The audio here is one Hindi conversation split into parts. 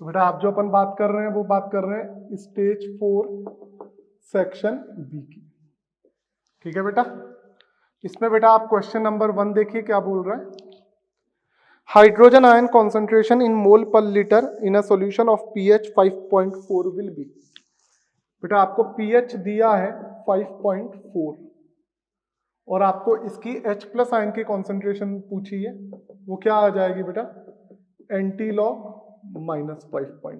तो बेटा आप जो अपन बात कर रहे हैं वो बात कर रहे हैं स्टेज 4 सेक्शन बी की। ठीक है बेटा, इसमें बेटा आप क्वेश्चन नंबर 1 देखिए क्या बोल रहा है। हाइड्रोजन आयन कॉन्सेंट्रेशन इन मोल पर litre in a solution of pH 5.4 will be. बेटा आपको पीएच दिया है 5.4 और आपको इसकी H+ आयन की कॉन्सेंट्रेशन पूछी है, वो क्या आ जाएगी बेटा, एंटीलॉग -5.4।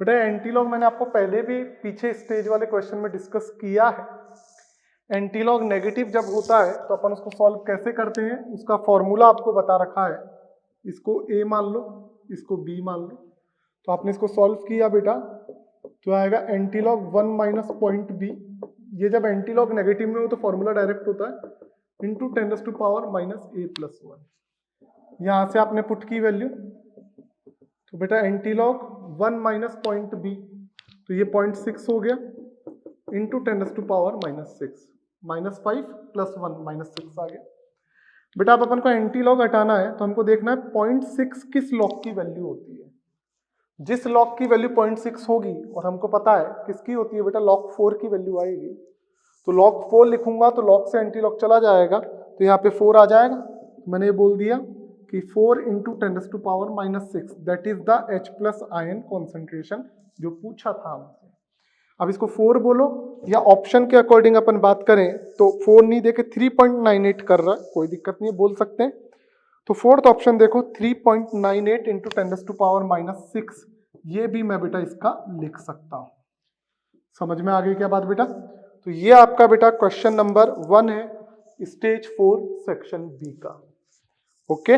बेटा एंटीलॉग मैंने आपको पहले भी पीछे स्टेज वाले क्वेश्चन में डिस्कस किया है। एंटीलॉग नेगेटिव जब होता है तो अपन उसको सॉल्व कैसे करते हैं, उसका फॉर्मूला आपको बता रखा है। इसको A मान लो, इसको B मान लो, तो आपने इसको सॉल्व किया बेटा तो आएगा एंटीलॉग 1 माइनस पॉइंट B। ये जब एंटीलॉग नेगेटिव में हो तो फॉर्मूला डायरेक्ट होता है इंटू 10⁻⁻⁴ यहाँ से आपने पुट की वैल्यू, तो बेटा एंटीलॉग 1 माइनस पॉइंट B, तो ये 0.6 हो गया इंटू 10⁻⁻⁶ -5 + 1 -6 आ गया। बेटा अब अपन को एंटीलॉग हटाना है तो हमको देखना है 0.6 किस लॉग की वैल्यू होती है। जिस लॉग की वैल्यू 0.6 होगी और हमको पता है किसकी होती है बेटा, log 4 की वैल्यू आएगी, तो log 4 लिखूंगा तो log से एंटीलॉग चला जाएगा तो यहाँ पे 4 आ जाएगा। मैंने ये बोल दिया कि 4 × 10⁻⁻⁶ that is the H+ ion concentration जो पूछा था हमसे। अब इसको 4 बोलो या ऑप्शन के अकॉर्डिंग अपन बात करें तो 4 नहीं देके 3.98 कर रहा है, कोई दिक्कत नहीं है, बोल सकते हैं। तो फोर्थ ऑप्शन देखो 3.98 × 10⁻⁻⁶, ये भी मैं बेटा इसका लिख सकता हूं। समझ में आ गई क्या बात बेटा? तो ये आपका बेटा क्वेश्चन नंबर 1 है स्टेज 4 सेक्शन बी का। ओके,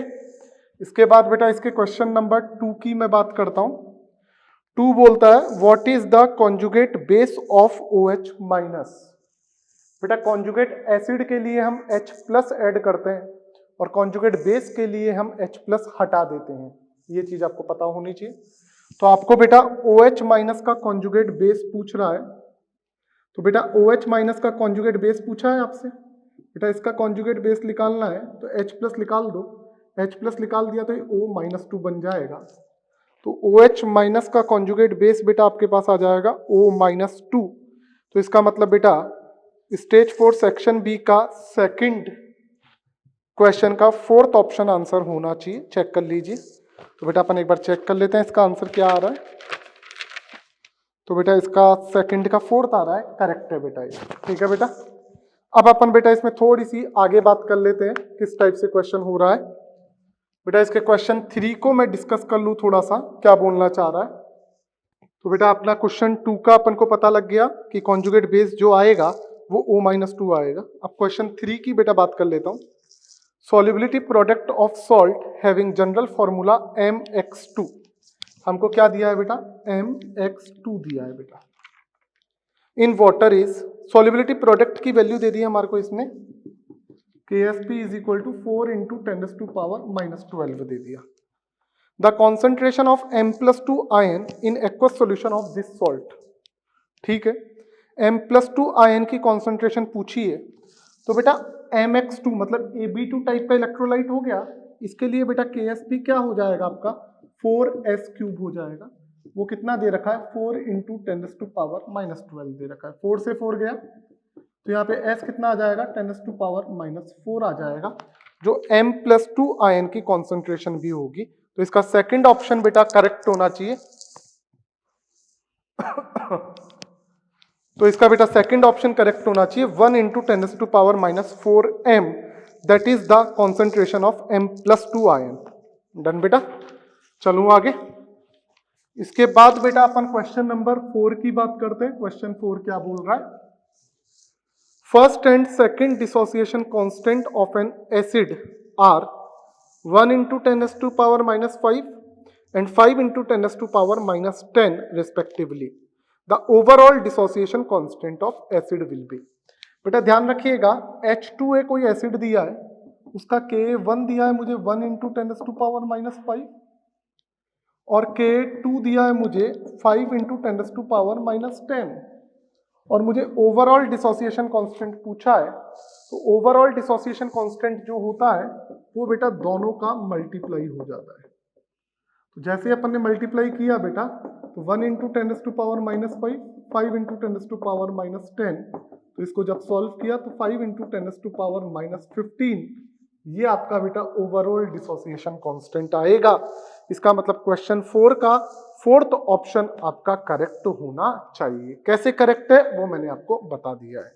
इसके बाद बेटा इसके क्वेश्चन नंबर 2 की मैं बात करता हूं। 2 बोलता है what is the conjugate base of OH minus. बेटा कॉन्जुगेट एसिड के लिए हम H+ ऐड करते हैं और कॉन्जुगेट बेस के लिए हम H+ हटा देते हैं, ये चीज आपको पता होनी चाहिए। तो आपको बेटा OH माइनस का कॉन्जुगेट बेस पूछ रहा है, तो बेटा OH माइनस का कॉन्जुगेट बेस पूछा है आपसे, बेटा इसका कॉन्जुगेट बेस निकालना है तो H+ निकाल दो, H+ निकाल दिया तो ये O-2 बन जाएगा। तो OH माइनस का कॉन्जुगेट बेस बेटा आपके पास आ जाएगा O-2। तो इसका मतलब बेटा स्टेज 4 सेक्शन बी का सेकंड क्वेश्चन का 4th ऑप्शन आंसर होना चाहिए। चेक कर लीजिए। तो बेटा अपन एक बार चेक कर लेते हैं इसका आंसर क्या आ रहा है। तो बेटा इसका सेकंड का 4th आ रहा है, करेक्ट है बेटा ये। ठीक है बेटा, अब अपन बेटा इसमें थोड़ी सी आगे बात कर लेते हैं किस टाइप से क्वेश्चन हो रहा है। बेटा इसके क्वेश्चन 3 को मैं डिस्कस कर लूँ थोड़ा सा, क्या बोलना चाह रहा है। तो बेटा अपना क्वेश्चन 2 का अपन को पता लग गया कि कॉन्जुगेट बेस जो आएगा वो O-2 आएगा। अब क्वेश्चन 3 की बेटा बात कर लेता हूँ। Solubility product of salt having general formula MX2, हमको क्या दिया है बेटा, MX2 दिया है बेटा। In water is, solubility product की वैल्यू दे दी है हमारे को इसने, KSP = 4 × 10⁻⁻12 दे दिया। The concentration of M+2 ion in aqueous solution of this salt. ठीक है, M+2 आयन की कॉन्सेंट्रेशन पूछी है, तो बेटा MX2 मतलब Ab2 टाइप का इलेक्ट्रोलाइट हो गया, इसके लिए बेटा KSP क्या हो जाएगा आपका 4s³ हो जाएगा। वो कितना दे रखा है, 4 × 10⁻⁻12 दे रखा है, 4 से 4 गया तो यहाँ पे S कितना आ जाएगा 10⁻⁻4 आ जाएगा, जो M+2 आयन की कॉन्सेंट्रेशन भी होगी। तो इसका सेकंड ऑप्शन बेटा करेक्ट होना चाहिए। तो इसका बेटा सेकंड ऑप्शन करेक्ट होना चाहिए, 1 × 10⁻⁻4 m, that is the concentration of M+2 ion. Done बेटा, चलूं आगे। इसके बाद बेटा अपन क्वेश्चन नंबर 4 की बात करते हैं। क्वेश्चन 4 क्या बोल रहा है, first and second dissociation constant of an acid are 1 × 10⁻⁻5 and 5 × 10⁻⁻10 respectively. The overall dissociation constant of acid will be. बेटा ध्यान रखिएगा H2A कोई एसिड दिया है, उसका Ka1 दिया है मुझे 1 × 10⁻⁻5 और Ka2 दिया है मुझे 5 × 10⁻⁻10 और मुझे ओवरऑल डिसोसिएशन कांस्टेंट पूछा है। तो ओवरऑल डिसोसिएशन कांस्टेंट जो होता है वो बेटा दोनों का मल्टीप्लाई हो जाता है। तो जैसे अपन ने मल्टीप्लाई किया बेटा, तो 1 इंटू 10⁻⁻5, 5 इंटू 10⁻⁻10, तो इसको जब सॉल्व किया तो 5 इंटू 10⁻15, ये आपका बेटा ओवरऑल डिसोसिएशन कांस्टेंट आएगा। इसका मतलब क्वेश्चन 4 का फोर्थ ऑप्शन आपका करेक्ट होना चाहिए। कैसे करेक्ट है वो मैंने आपको बता दिया है।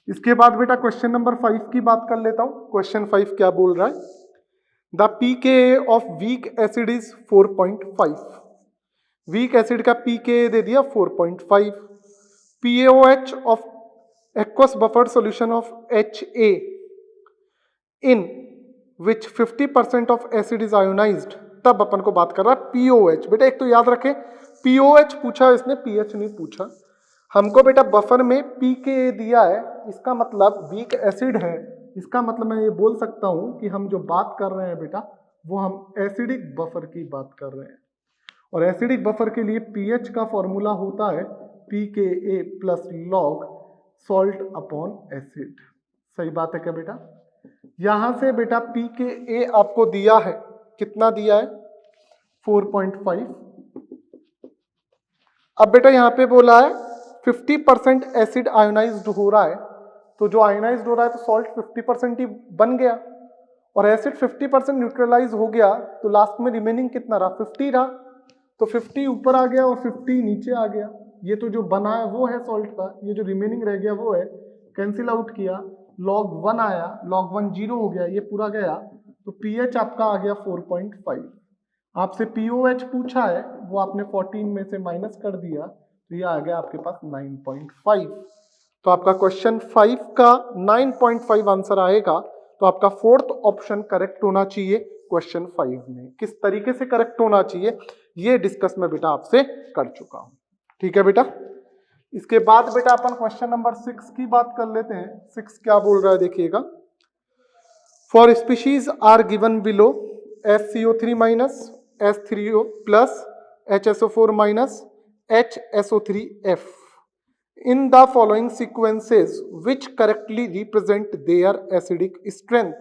इसके बाद बेटा क्वेश्चन नंबर 5 की बात कर लेता हूं। क्वेश्चन 5 क्या बोल रहा है? The pKa of weak acid is 4.5। Weak acid का pKa दे दिया 4.5। PaOH of aqueous buffered solution of HA in which 50% of acid is ionized, तब अपन को बात कर रहा है POH। बेटा एक तो याद रखें, POH पूछा इसने, pH नहीं पूछा। हमको बेटा बफर में pKa दिया है, इसका मतलब वीक एसिड है। इसका मतलब मैं ये बोल सकता हूं कि हम जो बात कर रहे हैं बेटा, वो हम एसिडिक बफर की बात कर रहे हैं। और एसिडिक बफर के लिए pH का फॉर्मूला होता है pKa plus log salt upon acid. सही बात है क्या बेटा? यहां से बेटा pKa आपको दिया है, कितना दिया है? 4.5। अब बेटा यहां पे बोला है 50% एसिड आयोनाइज्ड हो रहा है, तो जो आयोनाइज्ड हो रहा है तो सॉल्ट 50% ही बन गया, और एसिड 50% न्यूट्रलाइज हो गया, तो लास्ट में रिमेनिंग कितना रहा? 50 रहा। तो 50 ऊपर आ गया और 50 नीचे आ गया। ये तो जो बना है वो है सॉल्ट का, ये जो रिमेनिंग रह गया वो है। कैंसिल आउट किया, log 1 आया, log 1 0 हो गया, ये पूरा गया, तो pH आपका आ गया 4.5। आपसे POH पूछा है, वो आपने 14 में से माइनस कर दिया, तो ये आ गया आपके पास 9.5। तो आपका क्वेश्चन 5 का 9.5 आंसर आएगा। तो आपका फोर्थ ऑप्शन करेक्ट होना चाहिए क्वेश्चन 5 में। किस तरीके से करेक्ट होना चाहिए ये डिस्कस मैं बेटा आपसे कर चुका हूं। ठीक है बेटा? इसके बाद बेटा अपन क्वेश्चन नंबर 6 की बात कर लेते हैं। 6 क्या बोल रहा है देखिएगा। Four species are given below SCO3 minus H3O plus HSO4 minus HSO3F in the following sequences which correctly represent their acidic strength।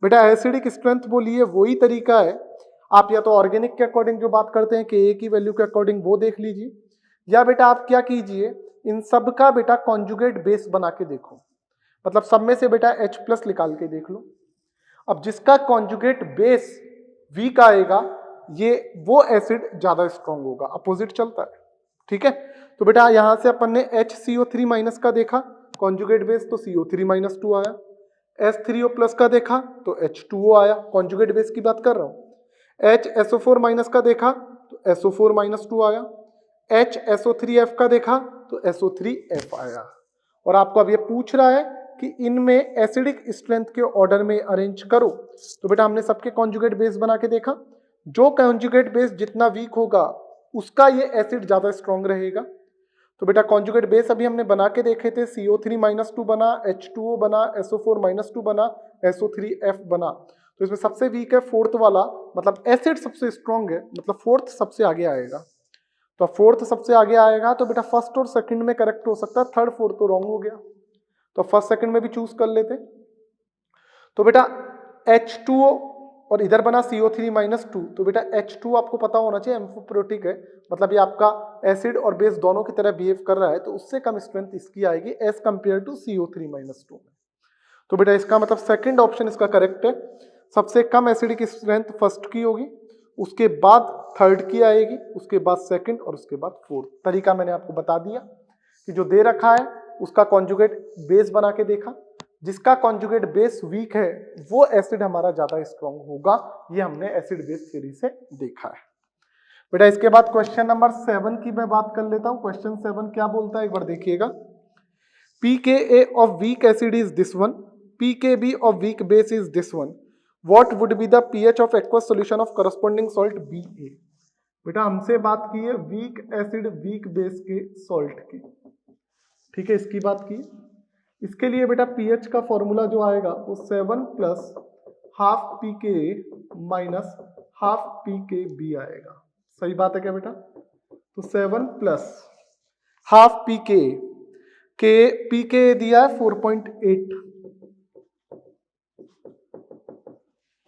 बेटा एसिडिक स्ट्रेंथ बोलिए वही तरीका है, आप या तो ऑर्गेनिक के अकॉर्डिंग जो बात करते हैं कि ए की वैल्यू के अकॉर्डिंग वो देख लीजिए, या बेटा आप क्या कीजिए, इन सब का बेटा कॉन्जुगेट बेस बना के देखो। मतलब सब में से बेटा H+ निकाल के देख लो। अब जिसका कॉन्जुगेट बेस वीक आएगा, ये वो एसिड ज्यादा स्ट्रॉन्ग होगा, अपोजिट चलता है। ठीक है? तो बेटा यहां से अपन ने HCO3 माइनस का देखा कॉन्जुगेट बेस, तो CO3-2 आया। H3O प्लस का देखा तो H2O आया, कॉन्जुगेट बेस की बात कर रहा हूं। HSO4 माइनस का देखा तो SO4-2 आया। HSO3F का देखा तो SO3F आया। और आपको अब ये पूछ रहा है कि इनमें एसिडिक स्ट्रेंथ के ऑर्डर में अरेंज करो। तो बेटा हमने सबके कॉन्जुगेट बेस बना के देखा, जो कॉन्जुगेट बेस जितना वीक होगा उसका ये एसिड ज्यादा स्ट्रॉन्ग रहेगा। तो बेटा कॉन्जुगेट बेस अभी हमने बना के देखे थे, CO3-2 बना, H2O बना, SO4-2 बना, SO3F बना। तो इसमें सबसे वीक है फोर्थ वाला, मतलब एसिड सबसे स्ट्रॉन्ग है, मतलब फोर्थ सबसे आगे आएगा। तो फोर्थ सबसे आगे आएगा तो बेटा फर्स्ट और सेकंड में करेक्ट हो सकता है, थर्ड फोर्थ तो रॉन्ग हो गया, तो फर्स्ट सेकंड में भी चूज कर लेते। तो बेटा H2O और इधर बना CO3-2, तो बेटा H2 आपको पता होना चाहिए एम्फोप्रोटिक है, मतलब ये आपका एसिड और बेस दोनों की तरह बिहेव कर रहा है, तो उससे कम स्ट्रेंथ इसकी आएगी एज कंपेयर टू CO3-2 में। तो बेटा इसका मतलब सेकंड ऑप्शन इसका करेक्ट है। सबसे कम एसिडिक स्ट्रेंथ फर्स्ट की होगी, उसके बाद थर्ड की आएगी, उसके बाद सेकंड और उसके बाद फोर्थ। तरीका मैंने आपको बता दिया कि जो दे रखा है उसका कॉन्जुगेट बेस बना के देखा, जिसका कॉन्जुगेट बेस वीक है वो एसिड हमारा ज्यादा स्ट्रॉन्ग होगा। ये हमने एसिड बेस थ्योरी से देखा है। बेटा इसके बाद क्वेश्चन नंबर 7 की मैं बात कर लेता हूं। क्वेश्चन 7 क्या बोलता है एक बार देखिएगा। pKa of weak acid is this one, pKb of weak base is this one, what would be the pH of aqueous solution of corresponding salt Ba। बेटा हमसे बात की है वीक एसिड वीक बेस के सॉल्ट की, ठीक है, इसकी बात की। इसके लिए बेटा pH का फॉर्मूला जो आएगा वो 7 plus half pKa minus half pKb आएगा। सही बात है क्या बेटा? तो 7 प्लस हाफ pKa, के pKa दिया है 4.8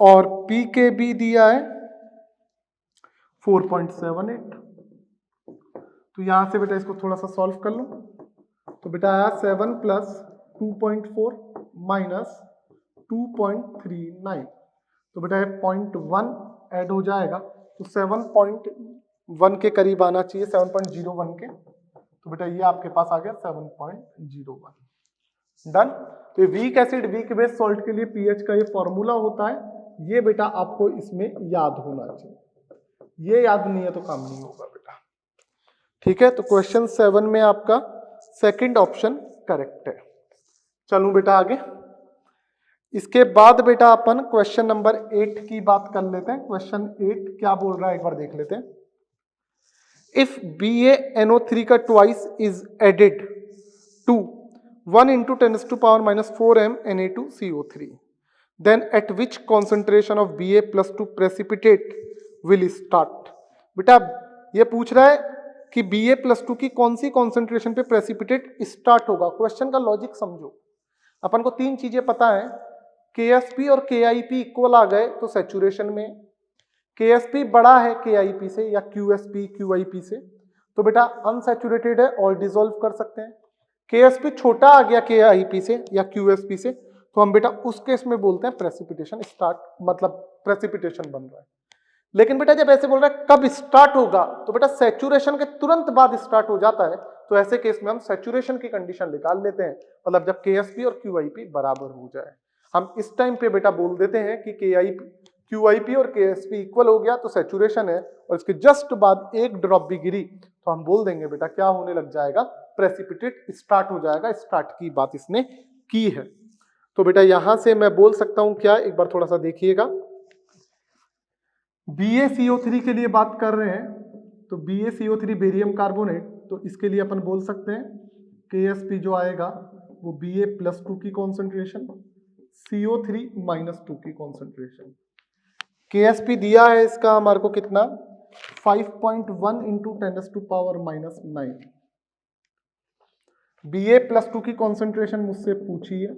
और pKb दिया है 4.78। तो यहां से बेटा इसको थोड़ा सा सॉल्व कर लो, तो बेटा आया 7 प्लस 2.4 माइनस 2.39, तो बेटा 0.1 ऐड हो जाएगा, तो 7.1 के करीब आना चाहिए, 7.01 के, तो बेटा ये आपके पास आ गया 7.01। डन। तो weak acid weak base salt के लिए पीएच का ये फॉर्मूला होता है, ये बेटा आपको इसमें याद होना चाहिए, ये याद नहीं है तो काम नहीं होगा बेटा। ठीक है, तो क्वेश्चन 7 में आपका सेकंड ऑप्शन करेक्ट है। चलूं बेटा आगे। इसके बाद बेटा अपन क्वेश्चन नंबर 8 की बात कर लेते हैं। क्वेश्चन 8 क्या बोल रहा है एक बार देख लेते हैं। इफ BaNO3 का twice is added to 1 × 10⁻⁻4 m Na2CO3, then at which concentration of Ba plus 2 precipitate will start? बेटा ये पूछ रहा है कि Ba plus 2 की कौन सी कॉन्सेंट्रेशन पे प्रेसिपिटेट स्टार्ट होगा। क्वेश्चन का लॉजिक समझो, अपन को तीन चीजें पता है, KSP और KIP इक्वल आ गए तो सैचुरेशन में, KSP बड़ा है KIP से या QSP QIP से तो बेटा अनसैचुरेटेड है और डिसॉल्व कर सकते हैं। KSP छोटा आ गया KIP से या QSP से तो हम बेटा उस केस में बोलते हैं प्रेसिपिटेशन स्टार्ट, मतलब प्रेसिपिटेशन बन रहा है। लेकिन बेटा जब ऐसे बोल रहा है कब स्टार्ट होगा, तो बेटा सैचुरेशन के तुरंत बाद स्टार्ट हो जाता है, तो ऐसे केस में हम सैचुरेशन की कंडीशन निकाल लेते हैं, मतलब जब KSP और QIP बराबर हो जाए। हम इस टाइम पे बेटा बोल देते हैं कि QIP और KSP इक्वल हो गया तो सैचुरेशन है, और इसके जस्ट बाद एक ड्रॉप भी गिरी तो हम बोल देंगे बेटा क्या होने लग जाएगा, प्रेसिपिटेट स्टार्ट हो जाएगा। स्टार्ट की बात इसने की है। तो बेटा यहां से मैं बोल सकता हूं क्या, एक बार थोड़ा सा देखिएगा। BaCO3 के लिए बात कर रहे हैं, तो BaCO3 बेरियम कार्बोनेट, तो इसके लिए अपन बोल सकते हैं KSP जो आएगा वो Ba+2 की कॉन्सेंट्रेशन, CO3 -2 की कॉन्सेंट्रेशन। KSP दिया है इसका हमारे को कितना, 5.1 × 10⁻⁻9। Ba+2 की कॉन्सेंट्रेशन मुझसे पूछी है।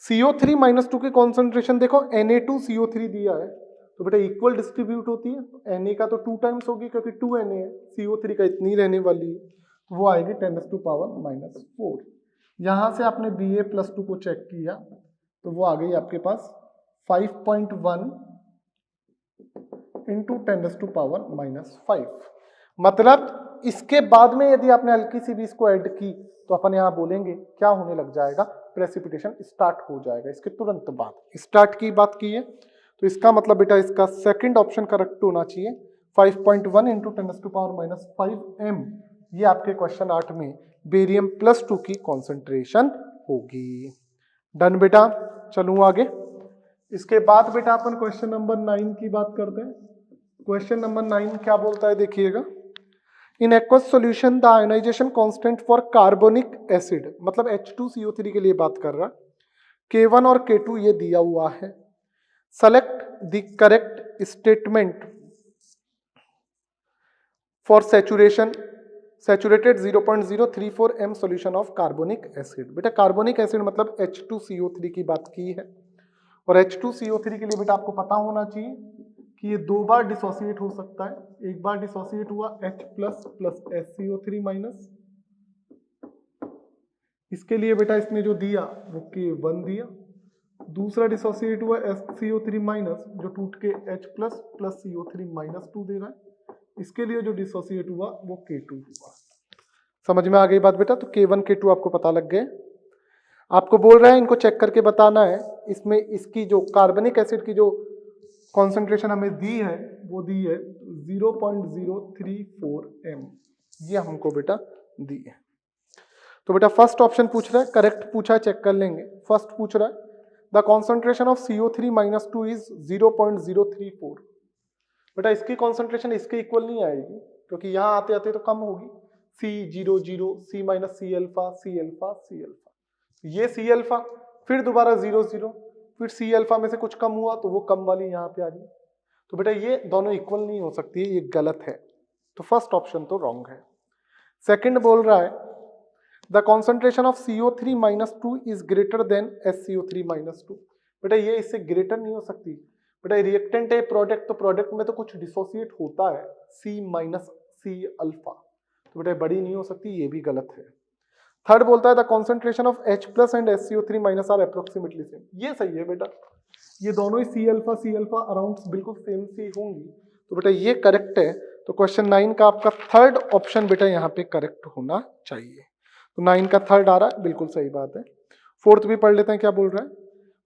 CO3 -2 की कॉन्सेंट्रेशन देखो, Na2CO3 दिया है तो बेटा इक्वल डिस्ट्रीब्यूट होती है, तो Na का तो 2 टाइम्स होगी क्योंकि 2 Na है, CO3 का इतनी रहने वाली है, तो वो आएगी 10⁻⁻4। यहां से आपने Ba+2 को चेक किया तो वो आ गई आपके पास 5.1 × 10⁻⁻5। मतलब इसके बाद में यदि आपने हल्की सी भी इसको ऐड की तो अपन यहां बोलेंगे क्या होने लग जाएगा, प्रेसिपिटेशन स्टार्ट हो जाएगा। इसके तुरंत बाद स्टार्ट की बात की है, तो इसका मतलब बेटा इसका सेकंड ऑप्शन करेक्ट होना चाहिए, 5.1 × 10⁻⁵ m। ये आपके क्वेश्चन 8 में Ba+2 की कॉन्सेंट्रेशन होगी। डन बेटा, चलूं आगे। इसके बाद बेटा अपन क्वेश्चन नंबर 9 की बात करते हैं। क्वेश्चन नंबर 9 क्या बोलता है देखिएगा। In aqueous solution the ionisation constant for carbonic acid, मतलब H2CO3 के लिए बात कर रहा, K1 और K2 ये दिया हुआ है। Select the correct statement for saturated 0.034 m solution of carbonic acid. बेटा कार्बोनिक एसिड मतलब H2CO3 की बात की है, और H2CO3 के लिए बेटा आपको पता होना चाहिए कि ये 2 बार डिसोसिएट हो सकता है। एक बार डिसोसिएट हुआ H+ + SCO3-, इसके लिए बेटा इसने जो दिया वो K1 दिया। दूसरा डिसोसिएट हुआ SCO3- जो टूट के H+ + CO3-2 दे रहा है, इसके लिए जो डिसोसिएट हुआ वो K2 हुआ। समझ में आ गई बात बेटा। तो K1 K2 आपको पता लग गए। आपको बोल रहा है इनको चेक करके बताना है, इसमें इसकी जो कार्बनिक एसिड की जो कॉन्सेंट्रेशन हमें दी है वो दी है 0.034 m, ये हमको बेटा दी है। तो बेटा फर्स्ट ऑप्शन पूछ रहा है, करेक्ट पूछा है, चेक कर लेंगे। फर्स्ट पूछ रहा है the concentration of CO3-2 is 0.034। बेटा इसकी कॉन्सेंट्रेशन इसके इक्वल नहीं आएगी क्योंकि यहाँ आते आते तो कम होगी, C0 0 C - C alpha C alpha C alpha, ये C अल्फा, फिर दोबारा 0 0, फिर C अल्फा में से कुछ कम हुआ तो वो कम वाली यहाँ पे आ रही। तो बेटा ये दोनों इक्वल नहीं हो सकती है, ये गलत है, तो फर्स्ट ऑप्शन तो रॉन्ग है। सेकंड बोल रहा है the concentration of CO3-2 is greater than SCO3-2। बेटा ये इससे ग्रेटर नहीं हो सकती, बेटा रिएक्टेंट है प्रोडक्ट, तो प्रोडक्ट में तो कुछ डिसोसिएट होता है, C माइनस C अल्फा, तो बेटा बड़ी नहीं हो सकती, ये भी गलत है। थर्ड बोलता है the concentration of H plus and SCO3 minus are approximately same, ये सही है बेटा, ये दोनों ही C अल्फा अराउंड बिल्कुल सेम सी होंगी, तो बेटा ये करेक्ट है। तो क्वेश्चन 9 का आपका थर्ड ऑप्शन बेटा यहाँ पे करेक्ट होना चाहिए। तो 9 का थर्ड आ रहा है, बिल्कुल सही बात है। फोर्थ भी पढ़ लेते हैं, क्या बोल रहा है।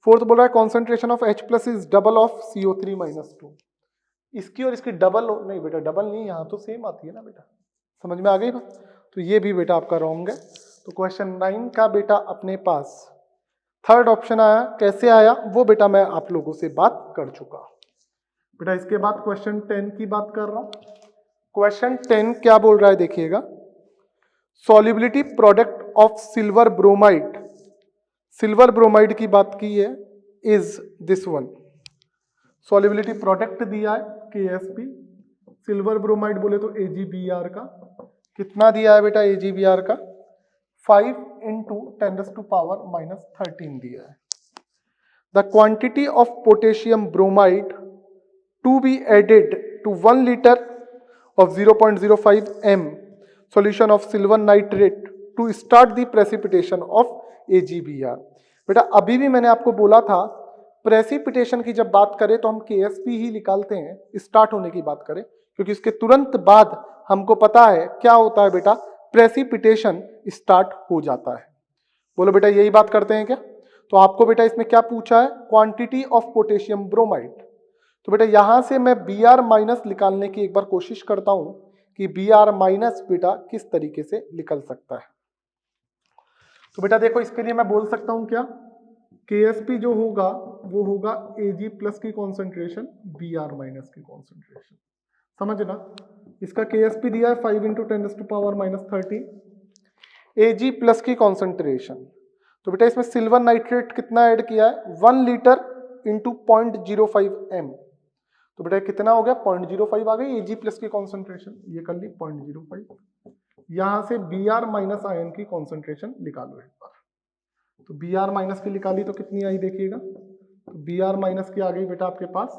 फोर्थ बोल रहा है concentration of H plus is double of CO3 minus 2। इसकी और इसकी डबल नहीं बेटा, डबल नहीं, यहाँ तो सेम आती है ना बेटा, समझ में आ गई बात। तो ये भी बेटा आपका रॉन्ग है। तो क्वेश्चन 9 का बेटा अपने पास थर्ड ऑप्शन आया, कैसे आया वो बेटा मैं आप लोगों से बात कर चुका बेटा। इसके बाद क्वेश्चन 10 की बात कर रहा हूं। क्वेश्चन 10 क्या बोल रहा है देखिएगा, solubility product of silver bromide, silver bromide की बात की है, is this one. Solubility product दिया है KSP, सिल्वर ब्रोमाइड बोले तो AgBr का कितना दिया है बेटा, AgBr का 5 into 10⁻⁻13 दिया है। The quantity of potassium bromide to be added to 1 liter of 0.05 m solution of silver nitrate to start the precipitation of AgBr। बेटा अभी भी मैंने आपको बोला था प्रेसिपिटेशन की जब बात करें तो हम KSP ही निकालते हैं स्टार्ट होने की बात करें, क्योंकि इसके तुरंत बाद हमको पता है क्या होता है बेटा, प्रेसिपिटेशन स्टार्ट हो जाता है। बोलो बेटा यही बात करते हैं क्या। तो आपको बेटा इसमें क्या पूछा है, क्वांटिटी ऑफ पोटेशियम ब्रोमाइड। तो बेटा यहां से मैं Br माइनस निकालने की एक बार कोशिश करता हूं कि Br माइनस बेटा किस तरीके से निकल सकता है। तो बेटा देखो इसके लिए मैं बोल सकता हूं क्या, KSP जो होगा वो होगा Ag प्लस की कॉन्सेंट्रेशन Br माइनस की कॉन्सेंट्रेशन, समझना। इसका KSP दिया है 5 into 10⁻⁻13, Ag प्लस की कॉन्सेंट्रेशन। तो बेटा इसमें सिल्वर नाइट्रेट कितना ऐड किया है, 1 लीटर इंटू 0.05 m, तो बेटा कितना हो गया 0.05 आ गई Ag प्लस की कॉन्सेंट्रेशन, ये कर ली 0.05। यहां से Br माइनस आयन की कॉन्सेंट्रेशन निकालो एक बार। तो Br माइनस की निकाली तो कितनी आई देखिएगा, तो Br माइनस की आ गई बेटा आपके पास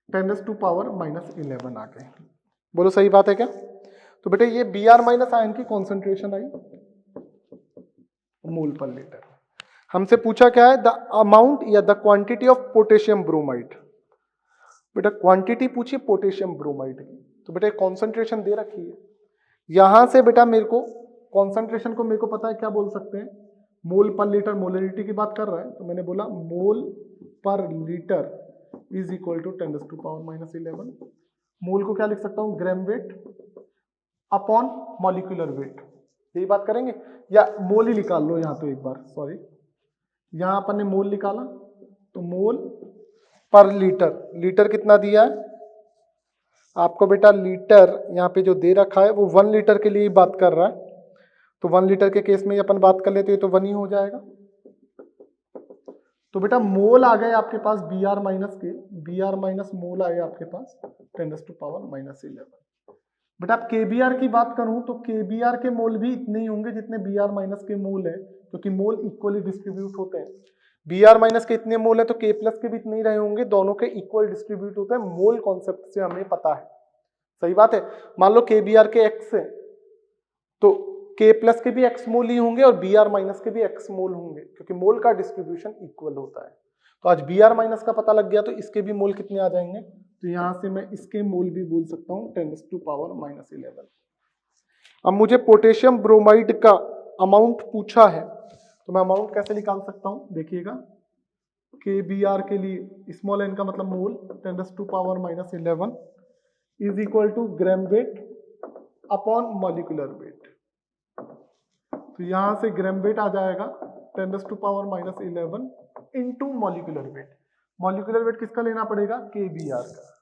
10⁻⁻11 आ गई। बोलो सही बात है क्या। तो बेटा ये Br माइनस आयन की कॉन्सेंट्रेशन आई मोल पर लीटर। हमसे पूछा क्या है, द अमाउंट या the quantity of potassium bromide. बेटा क्वांटिटी पूछिए पोटेशियम ब्रोमाइड की, तो बेटा कॉन्सेंट्रेशन दे रखी है। यहां से बेटा मेरे को कॉन्सेंट्रेशन को मेरे को पता है क्या बोल सकते हैं, मोल पर लीटर, मोलरिटी की बात कर रहा है तो मैंने बोला मोल पर लीटर इज इक्वल टू 10⁻⁻11। मोल को क्या लिख सकता हूं, ग्राम वेट अपॉन मॉलिक्यूलर वेट, यही बात करेंगे। या मोल ही निकाल लो यहाँ तो एक बार, सॉरी यहाँ अपन ने मोल निकाला तो मोल पर लीटर, लीटर कितना दिया है आपको बेटा, लीटर यहाँ पे जो दे रखा है वो 1 लीटर के लिए बात कर रहा है, तो 1 लीटर के केस में अपन बात कर लेते हैं तो 1 ही हो जाएगा। तो बेटा मोल आ गए आपके पास Br माइनस के, Br माइनस मोल आए आपके पास 10⁻⁻11। बेटा अब KBr की बात करूं तो KBr के मोल भी इतने ही होंगे जितने Br माइनस के मोल है, क्योंकि मोल इक्वली डिस्ट्रीब्यूट होते हैं। Br माइनस के इतने मोल है तो K प्लस के भी इतने ही रहे होंगे, दोनों के इक्वल डिस्ट्रीब्यूट होते हैं, मोल कॉन्सेप्ट से हमें पता है, सही बात है। मान लो KBr के x है तो K प्लस के भी x मोल ही होंगे और Br माइनस के भी x मोल होंगे, क्योंकि मोल का डिस्ट्रीब्यूशन इक्वल होता है। तो आज Br माइनस का पता लग गया तो इसके भी मोल कितने आ जाएंगे, तो यहां से मैं इसके मोल भी बोल सकता हूं 10⁻⁻11। अब मुझे पोटेशियम ब्रोमाइड का अमाउंट पूछा है तो मैं अमाउंट कैसे निकाल सकता हूं, देखिएगा KBr के लिए स्मॉल n का मतलब mole 10⁻⁻11 is equal to gram weight upon molecular weight. तो यहां से ग्राम वेट आ जाएगा 10⁻⁻11 into molecular weight. Molecular weight किसका लेना पड़ेगा, KBr का।